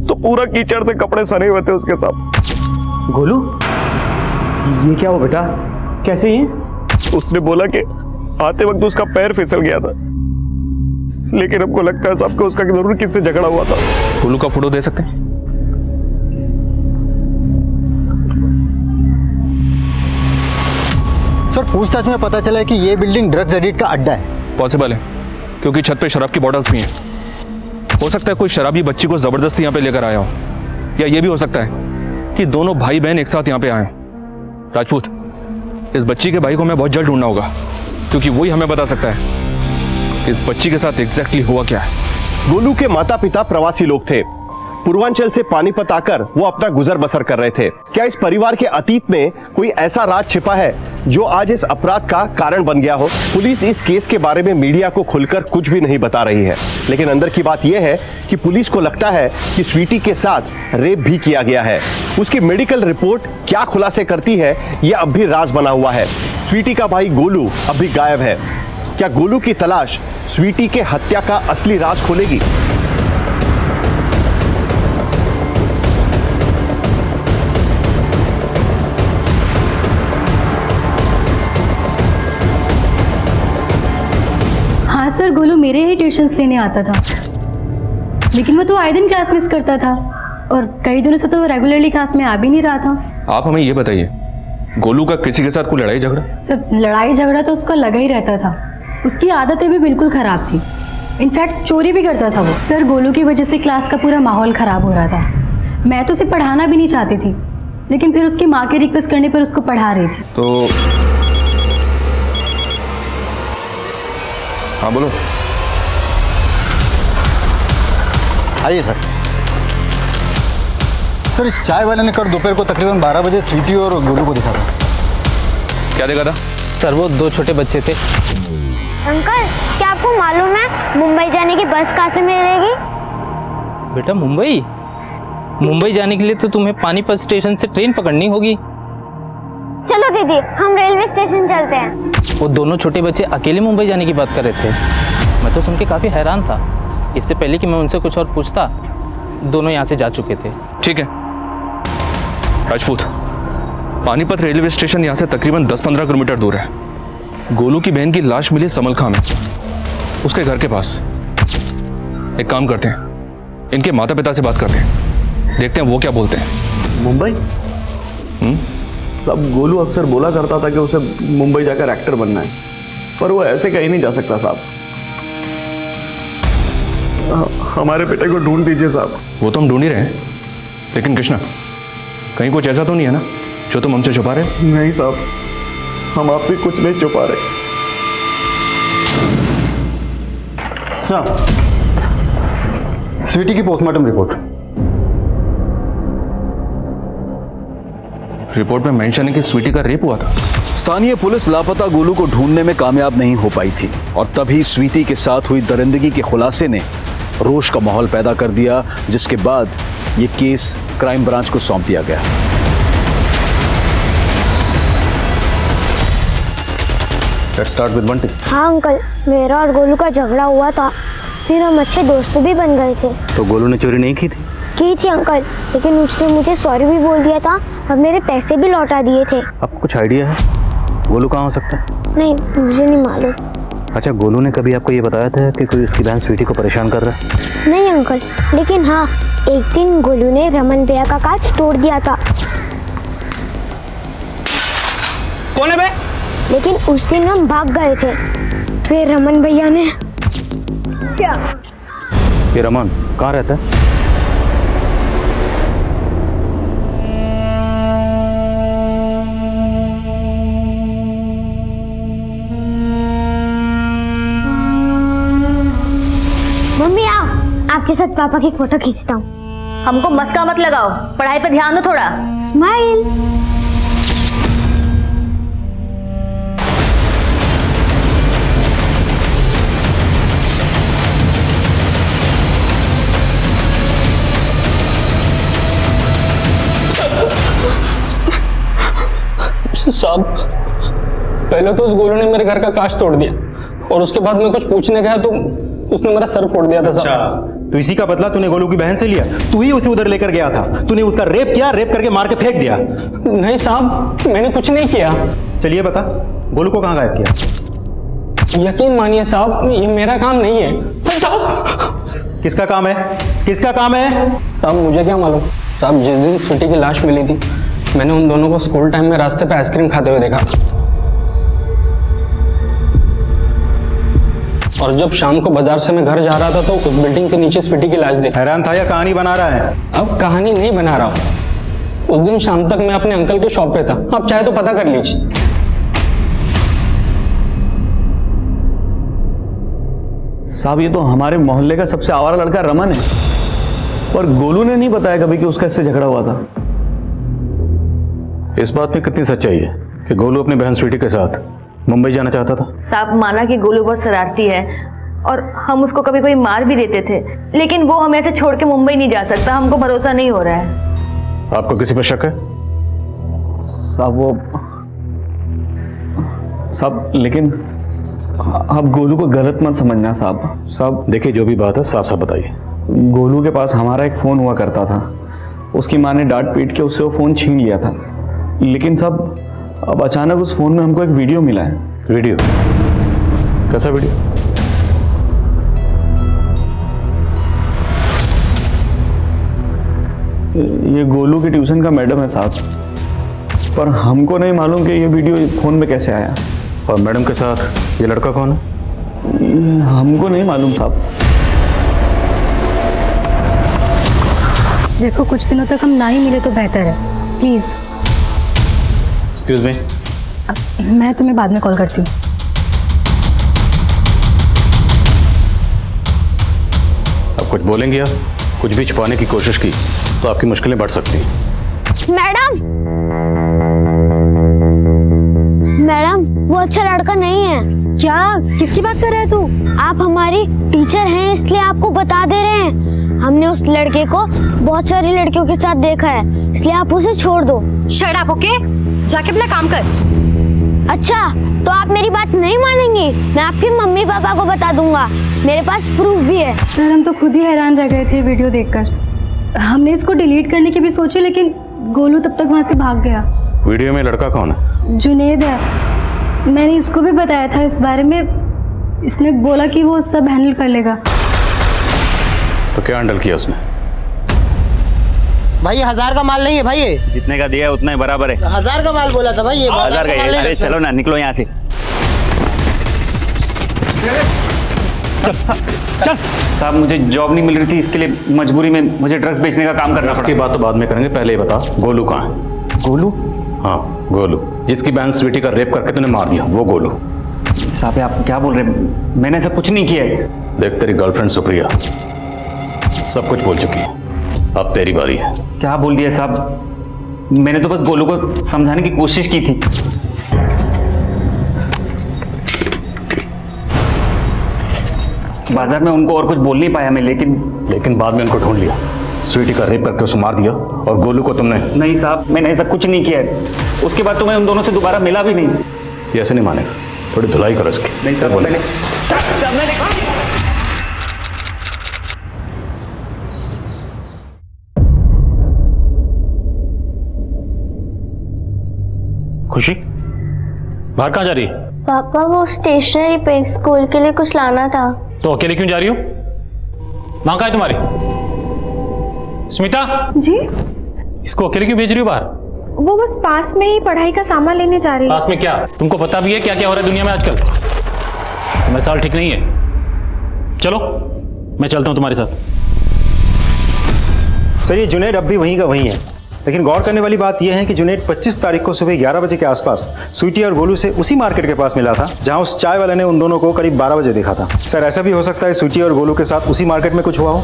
तो पूरा कीचड़ से कपड़े सने हुए थे उसके साथ। गोलू ये क्या हुआ बेटा, कैसे ही? उसने बोला कि आते वक्त उसका पैर फिसल गया था, लेकिन हमको लगता है साहब कि उसका जरूर किससे झगड़ा हुआ था। गोलू का फोटो दे सकते हैं? सर पूछताछ में पता चला है कि ये बिल्डिंग ड्रग्स एडिक्ट का अड्डा है। पॉसिबल है, क्योंकि छत पे शराब की बॉटल्स भी हैं। हो सकता है कोई शराबी बच्ची को जबरदस्ती यहाँ पे लेकर आया हो, या ये भी हो सकता है कि दोनों भाई बहन एक साथ यहाँ पे आए। राजपूत, इस बच्ची के भाई को मैं बहुत जल्द ढूंढना होगा, क्योंकि वही हमें बता सकता है इस बच्ची के साथ एग्जैक्टली हुआ क्या है। गोलू के माता पिता प्रवासी लोग थे। पूर्वांचल से पानीपत आकर वो अपना गुजर बसर कर रहे थे। क्या इस परिवार के अतीत में कोई ऐसा राज छिपा है जो आज इस अपराध का कारण बन गया हो? पुलिस इस केस के बारे में मीडिया को खुलकर कुछ भी नहीं बता रही है, लेकिन अंदर की बात यह है कि पुलिस को लगता है कि स्वीटी के साथ रेप भी किया गया है। उसकी मेडिकल रिपोर्ट क्या खुलासे करती है, यह अब भी राज बना हुआ है। स्वीटी का भाई गोलू अब भी गायब है। क्या गोलू की तलाश स्वीटी के हत्या का असली राज खोलेगी? हाँ सर, गोलू मेरे ही ट्यूशन्स लेने आता था, लेकिन वो तो आए दिन क्लास मिस करता था और कई दिनों से तो रेगुलरली क्लास में आ भी नहीं रहा था। आप हमें ये बताइए, गोलू का किसी के साथ कोई लड़ाई झगड़ा? सर, लड़ाई झगड़ा तो उसका लगा ही रहता था। उसकी आदतें भी बिल्कुल खराब थी, इनफैक्ट चोरी भी करता था वो। सर, गोलू की वजह से क्लास का पूरा माहौल खराब हो रहा था। मैं तो उसे पढ़ाना भी नहीं चाहती थी, लेकिन फिर उसकी माँ के रिक्वेस्ट करने पर उसको पढ़ा रही थी। तो हाँ बोलो। आइए सर। सर, इस चाय वाले ने कल दोपहर को तकरीबन 12 बजे स्वीटी और गोलू को दिखा था। क्या देखा था? सर, वो 2 छोटे बच्चे थे। अंकल, क्या आपको मालूम है मुंबई जाने की बस कहाँ से मिलेगी? बेटा, मुंबई जाने के लिए तो तुम्हें पानीपत स्टेशन से ट्रेन पकड़नी होगी। चलो दीदी, हम रेलवे स्टेशन चलते हैं। वो दोनों छोटे बच्चे अकेले मुंबई जाने की बात कर रहे थे। मैं तो सुन के काफ़ी हैरान था। इससे पहले कि मैं उनसे कुछ और पूछता, दोनों यहाँ से जा चुके थे। ठीक है राजपूत, पानीपत रेलवे स्टेशन यहाँ से तकरीबन 10-15 किलोमीटर दूर है। गोलू की बहन की लाश मिली समलखा में, उसके घर के पास। एक काम करते हैं, इनके माता पिता से बात करते हैं, देखते हैं वो क्या बोलते हैं। मुंबई? साहब, गोलू अक्सर बोला करता था कि उसे मुंबई जाकर एक्टर बनना है, पर वो ऐसे कहीं नहीं जा सकता साहब। हमारे बेटे को ढूंढ दीजिए साहब। वो तो हम ढूंढ ही रहे हैं, लेकिन कृष्णा, कहीं कुछ ऐसा तो नहीं है ना जो तुम हमसे छुपा रहे? नहीं साहब, हम आपसे कुछ नहीं छुपा रहे। साहब, स्वीटी की पोस्टमार्टम रिपोर्ट में मेंशन है कि स्वीटी का रेप हुआ था। स्थानीय पुलिस लापता गोलू को ढूंढने में कामयाब नहीं हो पाई थी और तभी स्वीटी के साथ हुई दरिंदगी के खुलासे ने रोष का माहौल पैदा कर दिया, जिसके बाद ये केस क्राइम ब्रांच को सौंप दिया गया। Let's start with Bunty. हाँ अंकल, मेरा और गोलू का झगड़ा हुआ था, फिर हम अच्छे दोस्त भी बन गए थे। तो गोलू ने चोरी नहीं की थी? की थी अंकल, लेकिन उसने मुझे सॉरी भी बोल दिया था और मेरे पैसे भी लौटा दिए थे। आपको कुछ आइडिया है गोलू कहाँ हो सकता है? नहीं, मुझे नहीं मालूम। अच्छा, गोलू ने कभी आपको ये बताया था कि कोई उसकी बहन स्वीटी को परेशान कर रहा है? नहीं अंकल, लेकिन हाँ, एक दिन गोलू ने रमन भैया का कांच तोड़ दिया था। कौन है बे? लेकिन उस दिन हम भाग गए थे, फिर रमन भैया ने। ये रमन कहाँ रहता है? मम्मी आओ, आपके साथ पापा की फोटो खींचता हूँ। हमको मस्का मत लगाओ, पढ़ाई पे ध्यान दो थोड़ा। स्माइल। साहब, पहले तो उस गोलू ने मेरे घर का कांच तोड़ दिया और उसके बाद मैं कुछ पूछने गया तो उसने मेरा सर फोड़ दिया था। अच्छा, तो इसी का बदला तूने गोलू की बहन से लिया? तू ही उसे उधर लेकर गया था, तूने उसका रेप किया, रेप करके मार के फेंक दिया। नहीं साहब, मैंने कुछ नहीं किया। चलिए बता, गोलू को कहाँ गायब किया? यकीन मानिए साहब, ये मेरा काम नहीं है। साहब, किसका काम है? किसका काम है? साहब, मुझे क्या मालूम। साहब, जिस दिन स्वीटी की लाश मिली थी, मैंने उन दोनों को स्कूल टाइम में रास्ते पे आइसक्रीम खाते हुए देखा, और जब शाम को बाजार से मैं घर जा रहा था तो उस बिल्डिंग के नीचे स्वीटी की लाश देखी। हैरान था या कहानी बना रहा है? अब कहानी नहीं बना रहा हूँ। उस दिन शाम तक मैं अपने अंकल के शॉप पे था, आप चाहे तो पता कर लीजिए। साहब ये तो हमारे मोहल्ले का सबसे आवारा लड़का रमन है, पर गोलू ने नहीं बताया कभी कि उसका इससे झगड़ा हुआ था। इस बात में कितनी सच्चाई है कि गोलू अपनी बहन स्वीटी के साथ मुंबई जाना चाहता था? साहब माना कि गोलू बहुत शरारती है और हम उसको कभी कभी मार भी देते थे, लेकिन वो हमें ऐसे छोड़ के मुंबई नहीं जा सकता। हमको भरोसा नहीं हो रहा है। आपको किसी पर शक है? साहब लेकिन आप गोलू को गलत मत समझना साहब। साहब देखिए, जो भी बात है साफ साफ बताइए। गोलू के पास हमारा एक फ़ोन हुआ करता था, उसकी माँ ने डांट पीट के उससे वो फ़ोन छीन लिया था। लेकिन साहब अब अचानक उस फ़ोन में हमको एक वीडियो मिला है। वीडियो? कैसा वीडियो? ये गोलू के ट्यूशन का मैडम है साहब, पर हमको नहीं मालूम कि ये वीडियो फ़ोन में कैसे आया। और मैडम के साथ ये लड़का कौन है? हमको नहीं मालूम साहब। देखो कुछ दिनों तक हम ना ही मिले तो बेहतर है, प्लीज। एक्सक्यूज मी, मैं तुम्हें बाद में कॉल करती हूँ। अब कुछ बोलेंगे या कुछ भी छुपाने की कोशिश की तो आपकी मुश्किलें बढ़ सकती हैं। मैडम वो अच्छा लड़का नहीं है। क्या? किसकी बात कर रहा है तू? आप हमारी टीचर हैं इसलिए आपको बता दे रहे हैं। हमने उस लड़के को बहुत सारी लड़कियों के साथ देखा है, इसलिए आप उसे छोड़ दो। Shut up, okay? जाके अपना काम कर। अच्छा तो आप मेरी बात नहीं मानेंगी? मैं आपके मम्मी पापा को बता दूंगा, मेरे पास प्रूफ भी है। सर हम तो खुद ही हैरान रह गए थे वीडियो देखकर। हमने इसको डिलीट करने की भी सोची, लेकिन गोलू तब तक वहाँ से भाग गया। वीडियो में लड़का कौन है? जुनेद है। मैंने इसको भी बताया था इस बारे में, इसने बोला कि वो सब हैंडल कर लेगा। तो क्या हैंडल किया उसने? भाई 1000 का माल नहीं है भाई, ये जितने का दिया है उतना ही बराबर है। 1000 का माल बोला था भाई, ये 1000 का है। अरे चलो ना, निकलो यहाँ से। चल साहब, मुझे जॉब नहीं मिल रही थी, इसके लिए मजबूरी में मुझे ड्रग्स बेचने का काम करना पड़ा। उसकी बात तो बाद में करेंगे, पहले ये बता गोलू कहाँ है? गोलू? हाँ गोलू, जिसकी बहन स्वीटी का रेप करके तूने मार दिया, वो गोलू। साहब आप क्या बोल रहे हैं? मैंने ऐसा कुछ नहीं किया है। देख तेरी गर्लफ्रेंड सुप्रिया सब कुछ बोल चुकी है, अब तेरी बारी है। क्या बोल दिया साहब? मैंने तो बस गोलू को समझाने की कोशिश की थी। बाजार में उनको और कुछ बोल नहीं पाया मैं, लेकिन बाद में उनको ढूंढ लिया, स्वीटी का रेप करके उसे मार दिया, और गोलू को तुमने? नहीं साहब, मैंने ऐसा कुछ नहीं किया है। उसके बाद तो मैं उन दोनों से दोबारा मिला भी नहीं। ये ऐसे नहीं मानेगा, थोड़ी धुलाई करो इसकी। नहीं साहब, मैंने खुशी बाहर कहाँ जा रही है? पापा वो स्टेशनरी पे स्कूल के लिए कुछ लाना था। तो अकेले क्यों जा रही हो? माँ कहाँ है तुम्हारी? स्मिता जी? इसको अकेले क्यों भेज रही हो बाहर? वो बस पास में ही पढ़ाई का सामान लेने जा रही है। पास में क्या? तुमको पता भी है क्या क्या हो रहा है दुनिया में आजकल? समय साल ठीक नहीं है। चलो मैं चलता हूँ तुम्हारे साथ। सर ये जुनैद अब भी वहीं का वहीं है, लेकिन गौर करने वाली बात यह है कि जुनैद 25 तारीख को सुबह 11 बजे के आसपास स्वीटी और गोलू से उसी मार्केट के पास मिला था जहां उस चाय वाले ने उन दोनों को करीब 12 बजे देखा था। सर ऐसा भी हो सकता है स्वीटी और गोलू के साथ उसी मार्केट में कुछ हुआ हो।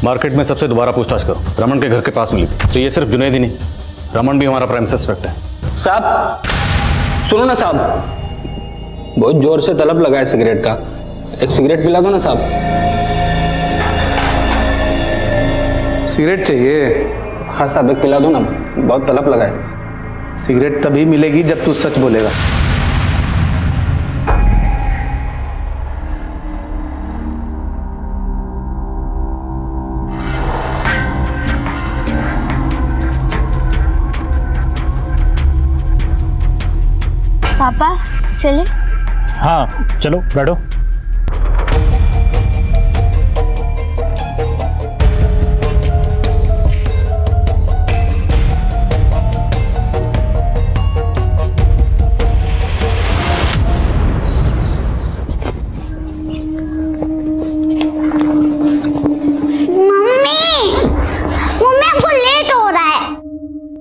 मार्केट में सबसे दोबारा पूछताछ करो, रमन के घर के पास मिली थी। तो ये सिर्फ जुनैद ही नहीं, रमन भी हमारा प्राइम सस्पेक्ट है। साहब सुनो ना साहब, बहुत जोर से तलब लगा है सिगरेट का, एक सिगरेट पिला दो ना साहब। सिगरेट चाहिए? हाँ साहब, एक पिला दो ना, बहुत तलब लगा है। सिगरेट तभी मिलेगी जब तू सच बोलेगा। पापा चले? हाँ चलो बैठो।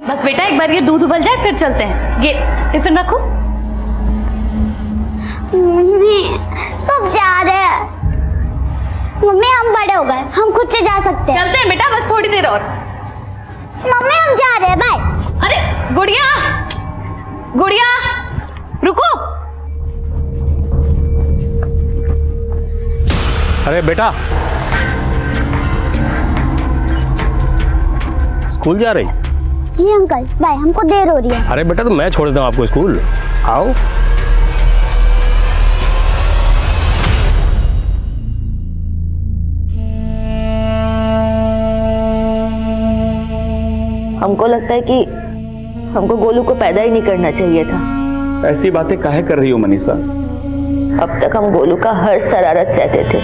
बस बेटा एक बार ये दूध उबल जाए फिर चलते हैं। ये टिफिन रखो। मम्मी सब जा रहे हैं। देर और। मम्मी हम जा रहे हैं, बाय। अरे गुड़िया, गुड़िया रुको। अरे बेटा, स्कूल जा रही? जी अंकल, बाय, हमको देर हो रही है। अरे बेटा, तो मैं छोड़ देता हूँ आपको स्कूल, आओ। हमको लगता है कि हमको गोलू को पैदा ही नहीं करना चाहिए था। ऐसी बातें काहे कर रही हो मनीषा? अब तक हम गोलू का हर शरारत सहते थे,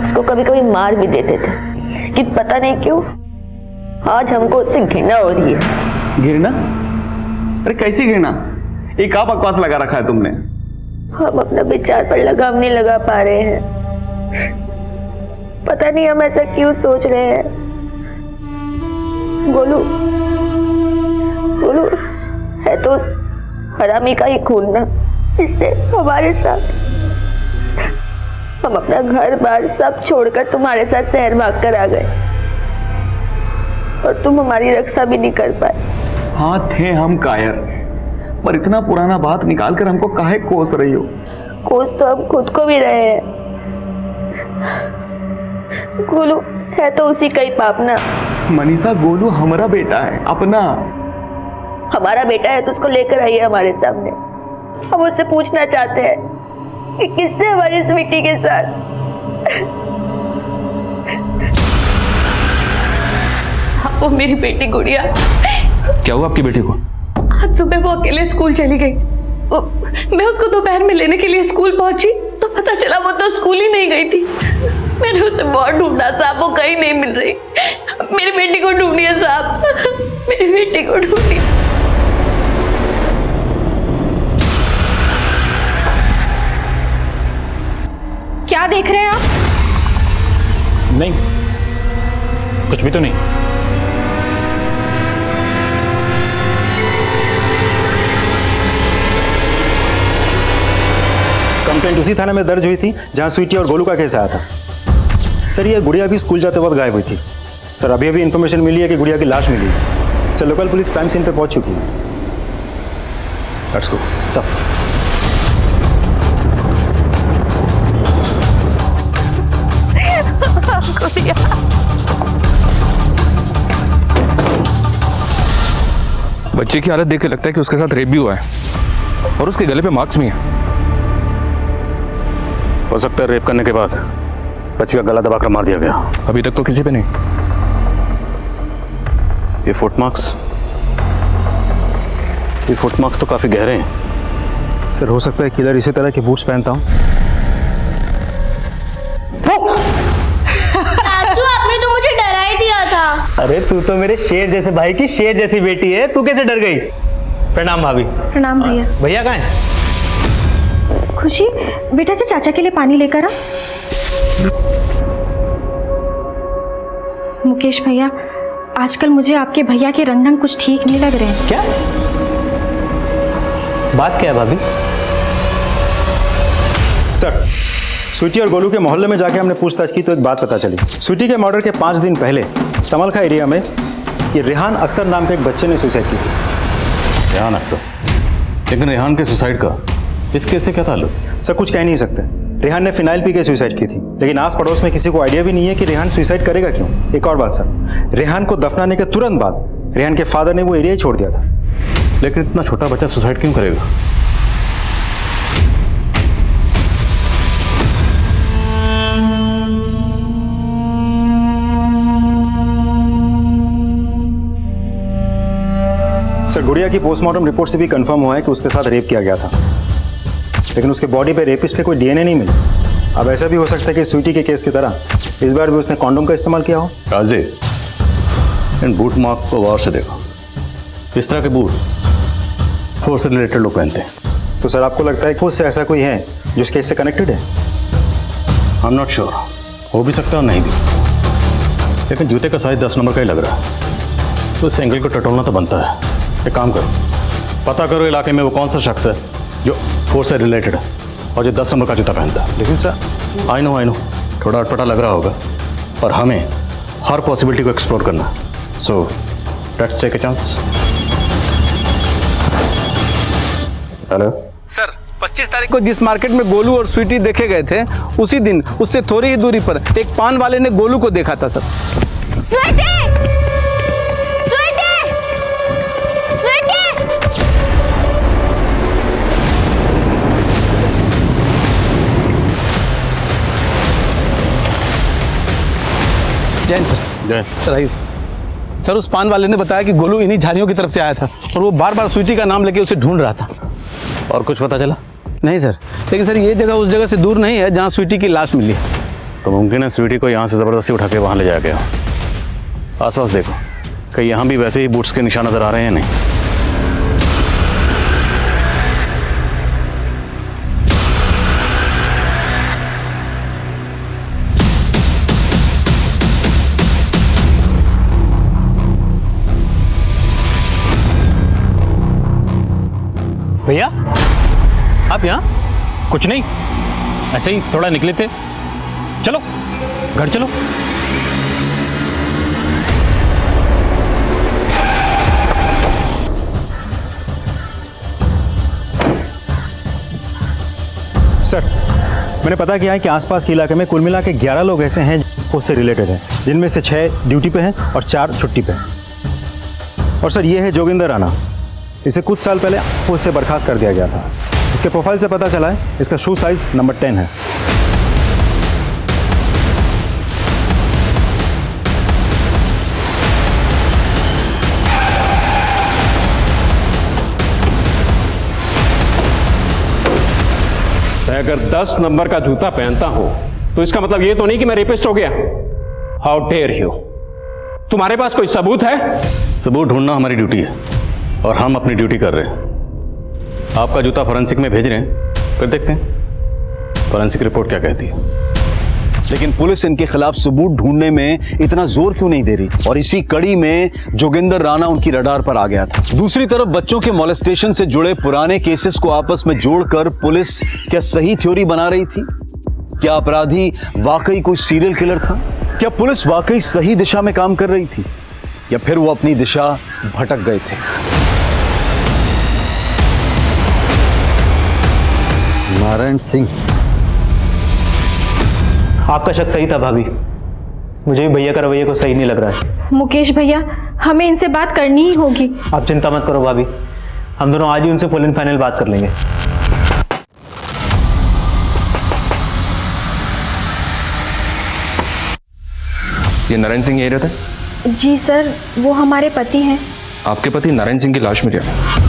उसको कभी कभी मार भी देते थे, कि पता नहीं क्यों आज हमको उससे घृणा हो रही है। घृणा? अरे कैसी घृणा? ये क्या बकवास लगा रखा है तुमने? हम अपना विचार पर लगाम नहीं लगा पा रहे हैं। पता नहीं हम ऐसा क्यों सोच रहे हैं। गोलू गोलू है तो उस हरामी का ही खून ना, इसलिए हमारे साथ हम अपना घर बार सब छोड़कर तुम्हारे साथ शहर भाग कर आ गए और तुम हमारी रक्षा भी नहीं कर पाए। हाँ थे हम कायर, पर इतना पुराना बात निकाल कर हमको काहे कोस रही हो? कोस तो हम खुद को भी रहे हैं। गोलू है तो उसी का ही पाप ना। मनीषा, गोलू हमारा बेटा है, अपना। हमारा बेटा है तो उसको लेकर आइए हमारे सामने। हम उससे पूछना चाहते हैं कि किसने हमारी स्वीटी के साथ। वो मेरी बेटी गुड़िया। क्या हुआ आपकी बेटी को? आज सुबह वो अकेले स्कूल चली गई। मैं उसको दोपहर में लेने के लिए स्कूल पहुंची तो पता चला वो तो स्कूल ही नहीं गई थी। मैंने उसे बहुत ढूंढा साहब, वो कहीं नहीं मिल रही। मेरी बेटी को ढूंढिए साहब, मेरी बेटी को ढूंढिए। क्या देख रहे हैं आप? नहीं, कुछ भी तो नहीं। कंप्लेंट उसी थाने में दर्ज हुई थी जहां स्वीटी और गोलू का केस आया था। सर, ये गुड़िया भी स्कूल जाते वक्त गायब हुई थी। सर, अभी अभी इन्फॉर्मेशन मिली है कि गुड़िया की लाश मिली है। Sir, local police crime scene पे पहुंच चुकी है। Let's go sir. बच्चे की हालत देख के लगता है कि उसके साथ रेप भी हुआ है और उसके गले पे मार्क्स भी हैं। हो सकता है रेप करने के बाद बच्ची का गला दबाकर मार दिया गया। अभी तक तो किसी पे नहीं। ये फुटमार्क्स तो काफी गहरे हैं। सर, हो सकता है किलर इसी तरह के बूट्स पहनता हूं। चाचू, आपने तो मुझे डरा ही दिया था। अरे तू तो मेरे शेर जैसे भाई की शेर जैसी बेटी है, तू कैसे डर गई? प्रणाम भाभी। प्रणाम भैया। भैया कहाँ हैं? खुशी, बेटा से चाचा के लिए पानी लेकर आ। मुकेश भैया, आजकल मुझे आपके भैया के रंग ढंग कुछ ठीक नहीं लग रहे हैं। क्या बात क्या है भाभी? सर, स्वीटी और गोलू के मोहल्ले में जाके हमने पूछताछ की तो एक बात पता चली। स्वीटी के मर्डर के 5 दिन पहले समलखा एरिया में ये रेहान अख्तर नाम के एक बच्चे ने सुसाइड की थी। रेहान अख्तर? लेकिन रेहान के सुसाइड का इस केस से क्या ताल्लुक? सर, कुछ कह नहीं सकते। रेहान ने फिनाइल पी के सुसाइड की थी, लेकिन आस पड़ोस में किसी को आइडिया भी नहीं है कि रेहान सुसाइड करेगा क्यों। एक और बात सर, रेहान को दफनाने के तुरंत बाद रेहान के फादर ने वो एरिया ही छोड़ दिया था। लेकिन इतना छोटा बच्चा सुसाइड क्यों करेगा? सर, गुड़िया की पोस्टमार्टम रिपोर्ट से भी कंफर्म हुआ है कि उसके साथ रेप किया गया था, लेकिन उसके बॉडी पे रेपिस्ट पे कोई डीएनए नहीं मिला। अब ऐसा भी हो सकता है कि स्वीटी के केस की तरह इस बार भी उसने कॉन्डोम का इस्तेमाल किया हो। राजदेव, इन बूट मार्क को गौर से देखो। इस तरह के बूट फोर्स से रिलेटेड लोग पहनते हैं। तो सर, आपको लगता है कि उससे ऐसा कोई है जो इस केस से कनेक्टेड है? आई एम नॉट श्योर, हो भी सकता है और नहीं भी। लेकिन जूते का साइज 10 नंबर का ही लग रहा है, तो इस एंगल को टटोलना तो बनता है। एक काम करो, पता करो इलाके में वो कौन सा शख्स है जो फोर्स से रिलेटेड है और जो 10 नंबर का जूता पहनता है। लेकिन सर, आई नो थोड़ा अटपटा लग रहा होगा, पर हमें हर पॉसिबिलिटी को एक्सप्लोर करना। So let's take a chance. Hello sir, 25 तारीख को जिस मार्केट में गोलू और स्वीटी देखे गए थे, उसी दिन उससे थोड़ी ही दूरी पर एक पान वाले ने गोलू को देखा था सर। स्वीटी! स्वीटी! स्वीटी! जैन सर, आइए सर। उस पान वाले ने बताया कि गोलू इन्हीं झाड़ियों की तरफ से आया था और वो बार बार स्वीटी का नाम लेके उसे ढूंढ रहा था। और कुछ पता चला? नहीं सर, लेकिन सर ये जगह उस जगह से दूर नहीं है जहाँ स्वीटी की लाश मिली है। तो मुमकिन है स्वीटी को यहाँ से ज़बरदस्ती उठा के वहाँ ले जाया गया। आसपास देखो, कहीं यहाँ भी वैसे ही बूट्स के निशान नजर आ रहे हैं नहीं? भैया आप यहाँ? कुछ नहीं, ऐसे ही थोड़ा निकले थे। चलो घर चलो। सर, मैंने पता किया है कि आसपास के इलाके में कुल मिला के 11 लोग ऐसे हैं जो उससे रिलेटेड हैं, जिनमें से 6 ड्यूटी पे हैं और 4 छुट्टी पे हैं। और सर ये है जोगिंदर राणा। इसे कुछ साल पहले पोस्ट से बर्खास्त कर दिया गया था। इसके प्रोफाइल से पता चला है इसका शू साइज नंबर 10 है। अगर 10 नंबर का जूता पहनता हूं तो इसका मतलब ये तो नहीं कि मैं रेपिस्ट हो गया। How dare you! तुम्हारे पास कोई सबूत है? सबूत ढूंढना हमारी ड्यूटी है और हम अपनी ड्यूटी कर रहे हैं। आपका जूता फॉरेंसिक में भेज रहे हैं, फिर देखते हैं फॉरेंसिक रिपोर्ट क्या कहती है। लेकिन पुलिस इनके खिलाफ सबूत ढूंढने में इतना जोर क्यों नहीं दे रही? और इसी कड़ी में जोगिंदर राणा उनकी रडार पर आ गया था। दूसरी तरफ बच्चों के मोलेस्टेशन से जुड़े पुराने केसेस को आपस में जोड़कर पुलिस क्या सही थ्योरी बना रही थी? क्या अपराधी वाकई कोई सीरियल किलर था? क्या पुलिस वाकई सही दिशा में काम कर रही थी या फिर वो अपनी दिशा भटक गए थे? नारायण सिंह, आपका शक सही था भाभी। मुझे भी भैया का रवैया को सही नहीं लग रहा है। मुकेश भैया, हमें इनसे बात करनी ही होगी। आप चिंता मत करो भाभी, हम दोनों आज ही उनसे फुल एंड फाइनल बात कर लेंगे। ये नारायण सिंह यही रहता है? जी सर, वो हमारे पति हैं। आपके पति नारायण सिंह की लाश मिली है।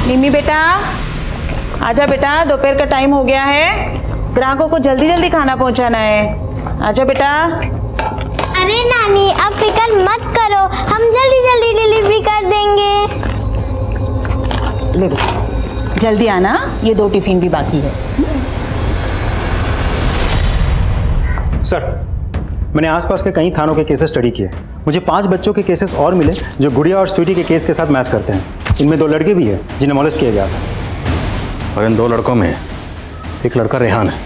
निमी बेटा, आजा बेटा, दोपहर का टाइम हो गया है। ग्राहकों को जल्दी जल्दी खाना पहुंचाना है। आजा बेटा। अरे नानी, अब फिक्र मत करो, हम जल्दी जल्दी डिलीवरी कर देंगे। ले बेटा, जल्दी आना, ये 2 टिफिन भी बाकी है। सर, मैंने आसपास के कई थानों के केसेस स्टडी किए। मुझे 5 बच्चों के केसेस और मिले जो गुड़िया और स्वीटी के केस के साथ मैच करते हैं। इनमें 2 लड़के भी हैं जिन्हें मोलेस्ट किया गया था। और इन 2 लड़कों में एक लड़का रेहान है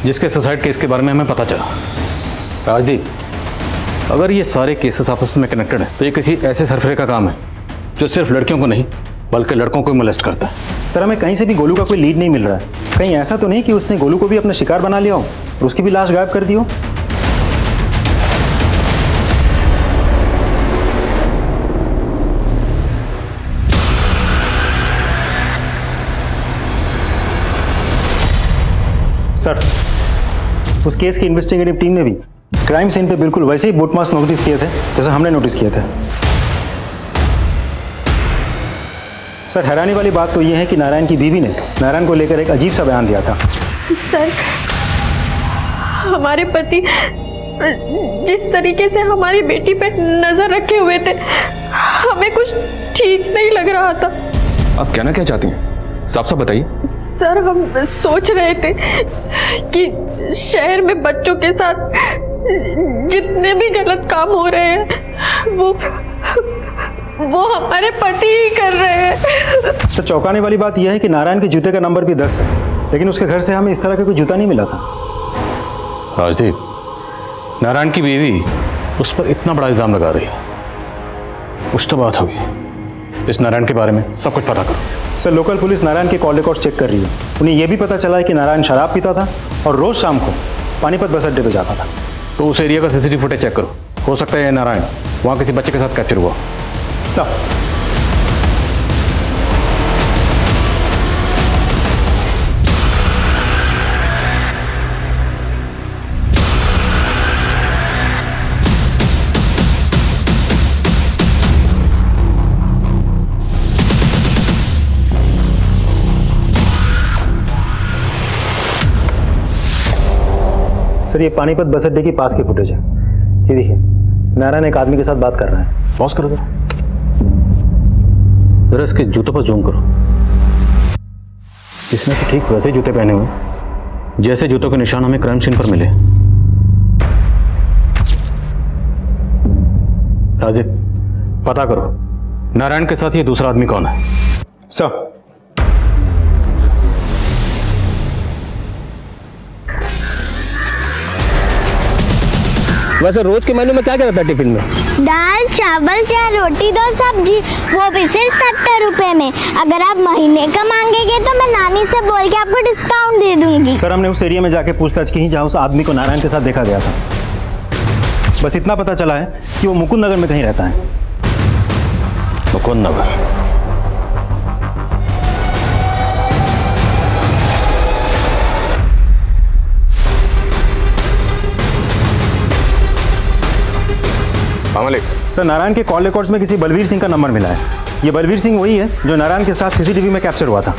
जिसके सुसाइड केस के बारे में हमें पता चला। राजदीप, अगर ये सारे केसेस आपस में कनेक्टेड हैं तो ये किसी ऐसे सरफरे का काम है जो सिर्फ लड़कियों को नहीं बल्कि लड़कों को मोलेस्ट करता है। सर, हमें कहीं से भी गोलू का कोई लीड नहीं मिल रहा है। कहीं ऐसा तो नहीं कि उसने गोलू को भी अपना शिकार बना लिया हो और उसकी भी लाश गायब कर दी हो? सर, उस केस की इन्वेस्टिगेटिव टीम ने भी क्राइम सीन पे बिल्कुल वैसे ही बूट मार्क्स नोटिस किए थे जैसा हमने नोटिस किए थे। सर, हैरानी वाली बात तो यह है कि नारायण की बीवी ने नारायण को लेकर एक अजीब सा बयान दिया था। सर, हमारे पति जिस तरीके से हमारी बेटी पे नजर रखे हुए थे, हमें कुछ ठीक नहीं लग रहा था। आप कहना क्या चाहती हैं? साफ साफ बताइए। सर, हम सोच रहे थे कि शहर में बच्चों के साथ जितने भी गलत काम हो रहे हैं वो हमारे पति ही कर रहे हैं। सर चौंकाने वाली बात यह है कि नारायण के जूते का नंबर भी 10 है, लेकिन उसके घर से हमें इस तरह का कोई जूता नहीं मिला था। राजदीप, नारायण की बीवी उस पर इतना बड़ा इल्जाम लगा रही है, कुछ तो बात होगी। इस नारायण के बारे में सब कुछ पता करो। सर लोकल पुलिस नारायण के कॉल रिकॉर्ड चेक कर रही है। उन्हें यह भी पता चला है कि नारायण शराब पीता था और रोज शाम को पानीपत बस अड्डे पर जाता था। तो उस एरिया का सीसीटीवी फुटेज चेक करो, हो सकता है ये नारायण वहाँ किसी बच्चे के साथ कैप्चर हुआ। सर सर ये पानीपत बस अड्डे के पास की फुटेज है। ये देखिए, नारायण एक आदमी के साथ बात कर रहा है। पॉज करो जरा इसके जूतों पर जूम करो। इसने तो ठीक वैसे जूते पहने हुए जैसे जूतों के निशान हमें क्राइम सीन पर मिले। राजीव, पता करो नारायण के साथ ये दूसरा आदमी कौन है। सर वैसे रोज के मेन्यू में क्या क्या रहता है टिफिन में? दाल चावल चाहे रोटी दो सब्जी, वो भी सिर्फ 70 रुपए में। अगर आप महीने का मांगेंगे तो मैं नानी से बोल के आपको डिस्काउंट दे दूंगी। सर हमने उस एरिया में जाके पूछताछ की जहाँ उस आदमी को नारायण के साथ देखा गया था। बस इतना पता चला है कि वो मुकुंद नगर में कहीं रहता है। मुकुंद नगर? मालिक, सर नारायण के कॉल रिकॉर्ड्स में किसी बलवीर सिंह का नंबर मिला है। ये बलवीर सिंह वही है जो नारायण के साथ सीसीटीवी में कैप्चर हुआ था।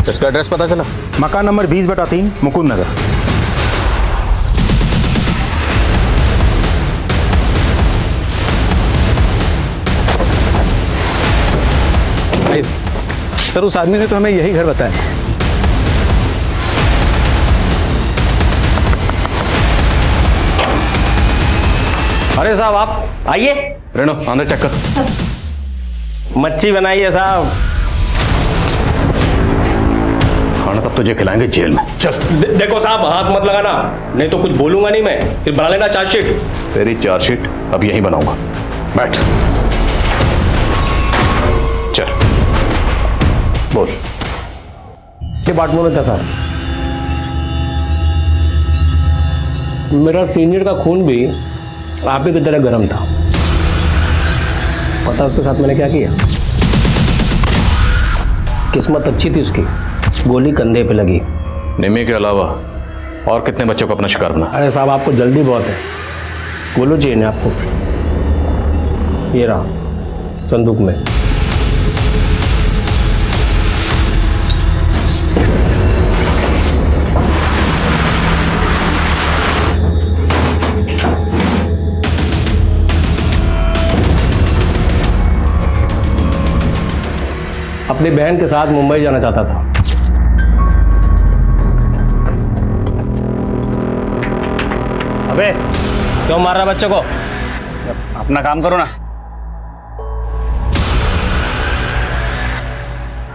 इसका एड्रेस पता चला? मकान नंबर 20/3 मुकुंद नगर। सर उस आदमी ने तो हमें यही घर बताया। अरे साहब आप आइए। रेणु अंदर चेक कर। मच्छी बनाई है साहब। खाना तब तुझे खिलाएंगे जेल में। चल। देखो साहब हाथ मत लगाना, नहीं तो कुछ बोलूंगा नहीं मैं, फिर बना लेना चार्जशीट। तेरी चार्जशीट अब यहीं बनाऊंगा। बैठ। चल बोल। डिपार्टमेंट में था सर। मेरा सीनियर का खून भी आप ही की तरह गर्म था। पता उसके साथ मैंने क्या किया? किस्मत अच्छी थी उसकी, गोली कंधे पे लगी। निम्मी के अलावा और कितने बच्चों को अपना शिकार बना? अरे साहब आपको जल्दी बहुत है। गोलू चाहिए ना आपको? ये रहा संदूक में। अपनी बहन के साथ मुंबई जाना चाहता था। अबे क्यों मार रहा बच्चों को? अपना काम करो ना।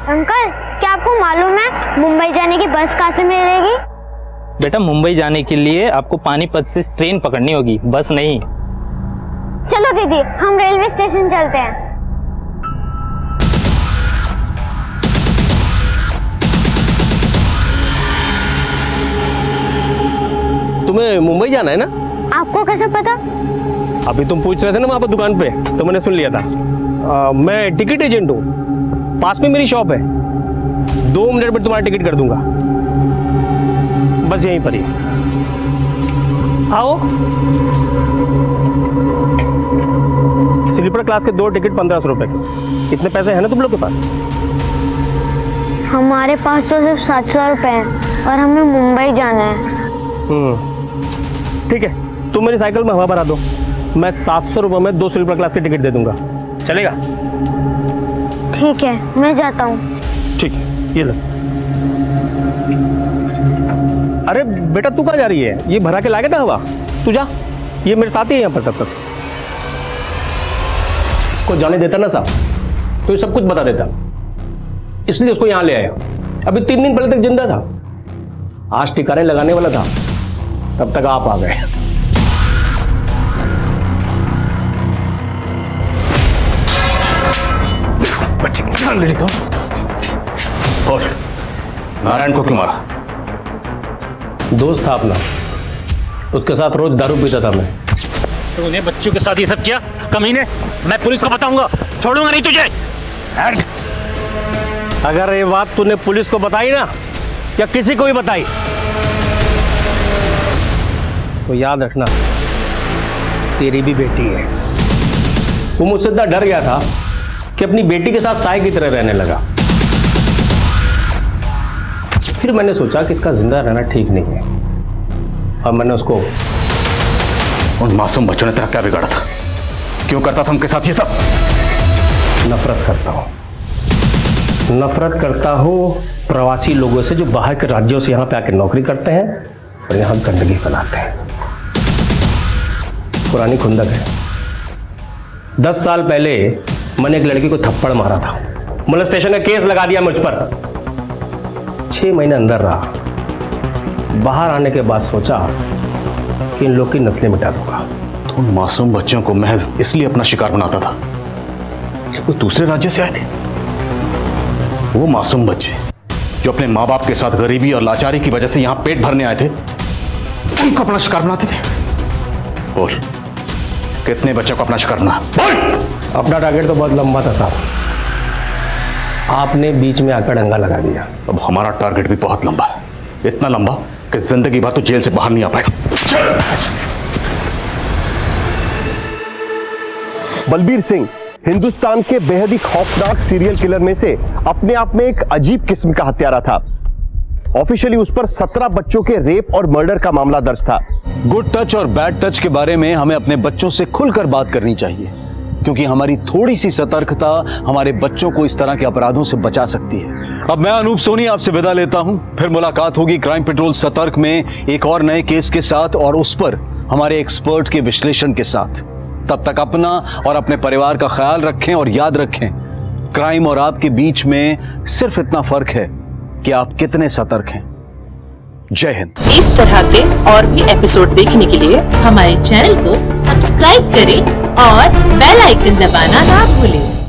अंकल क्या आपको मालूम है मुंबई जाने की बस कहाँ से मिलेगी? बेटा मुंबई जाने के लिए आपको पानीपत से ट्रेन पकड़नी होगी, बस नहीं। चलो दीदी हम रेलवे स्टेशन चलते हैं। तुम्हें मुंबई जाना है ना? आपको कैसे पता? अभी तुम पूछ रहे थे ना वहां पर दुकान पे, तो मैंने सुन लिया था। मैं टिकट एजेंट हूँ, पास में मेरी शॉप है। 2 मिनट में तुम्हारा टिकट कर दूंगा, बस यहीं पर ही आओ। स्लीपर क्लास के 2 टिकट 1500 रुपए के। कितने पैसे हैं ना तुम लोग के पास? हमारे पास तो सिर्फ 700 रुपए हैं और हमें मुंबई जाना है। ठीक है, तुम मेरी साइकिल में हवा भरा दो, मैं 700 रुपये में 2 स्लीपर क्लास के टिकट दे दूंगा, चलेगा? ठीक है मैं जाता हूँ। ठीक है, ये लो। अरे बेटा तू कहाँ जा रही है? ये भरा के लागे था हवा, तू जा, ये मेरे साथ ही है यहाँ पर तब तक। इसको जाने देता ना साहब। तो ये सब कुछ बता देता, इसलिए उसको यहां ले आया। अभी 3 दिन पहले तक जिंदा था, आज ठिकाने लगाने वाला था, तब तक आप आ गए। बच्चे ले लेता हूं। और नारायण को क्यों मारा? दोस्त था अपना, उसके साथ रोज दारू पीता था मैं। तो उन्हें बच्चों के साथ ये सब किया? कमीने, मैं पुलिस को बताऊंगा, छोड़ूंगा नहीं तुझे। अगर ये बात तूने पुलिस को बताई ना, या किसी को भी बताई, तो याद रखना तेरी भी बेटी है। वो मुझसे इतना डर गया था कि अपनी बेटी के साथ साय की तरह रहने लगा। फिर मैंने सोचा कि इसका जिंदा रहना ठीक नहीं है, और मैंने उसको उन मासूम बच्चों ने तेरा क्या बिगाड़ा था? क्यों करता था उनके साथ ये सब? नफरत करता हूं, नफरत करता हूं प्रवासी लोगों से जो बाहर के राज्यों से यहां पे आकर नौकरी करते हैं और यहां गंदगी फैलाते हैं। पुरानी खुंदक है। 10 साल पहले मैंने एक लड़की को थप्पड़ मारा था, मोलेस्टेशन का केस लगा दिया मुझ पर। 6 महीने अंदर रहा, बाहर आने के बाद सोचा कि इन लोग की नस्लें मिटा दूंगा। तो उन मासूम बच्चों को महज इसलिए अपना शिकार बनाता था कि कोई दूसरे राज्य से आए थे? वो मासूम बच्चे जो अपने माँ बाप के साथ गरीबी और लाचारी की वजह से यहां पेट भरने आए थे, उनको अपना शिकार बनाते थे। बोल, कितने बच्चों को अपना शिकार बना? बोल! अपना टारगेट तो बहुत लंबा था साहब, आपने बीच में आकर डंगा लगा दिया। अब हमारा टारगेट भी बहुत लंबा है, इतना लंबा कि जिंदगी भर तो जेल से बाहर नहीं आ पाएगा। बलबीर सिंह हिंदुस्तान के बेहद ही खौफनाक सीरियल किलर में से अपने आप में एक अजीब किस्म का हत्यारा था। ऑफिशियली उस पर 17 बच्चों के रेप और मर्डर का मामला दर्ज था। गुड टच और बैड टच के बारे में हमें अपने बच्चों से खुलकर बात करनी चाहिए, क्योंकि हमारी थोड़ी सी सतर्कता हमारे बच्चों को इस तरह के अपराधों से बचा सकती है। अब मैं अनूप सोनी आपसे विदा लेता हूं, फिर मुलाकात होगी क्राइम पेट्रोल सतर्क में एक और नए केस के साथ और उस पर हमारे एक्सपर्ट के विश्लेषण के साथ। तब तक अपना और अपने परिवार का ख्याल रखें और याद रखें, क्राइम और आपके बीच में सिर्फ इतना फर्क है कि आप कितने सतर्क हैं। जय हिंद। इस तरह के और भी एपिसोड देखने के लिए हमारे चैनल को सब्सक्राइब करें और बेल आइकन दबाना ना भूलें।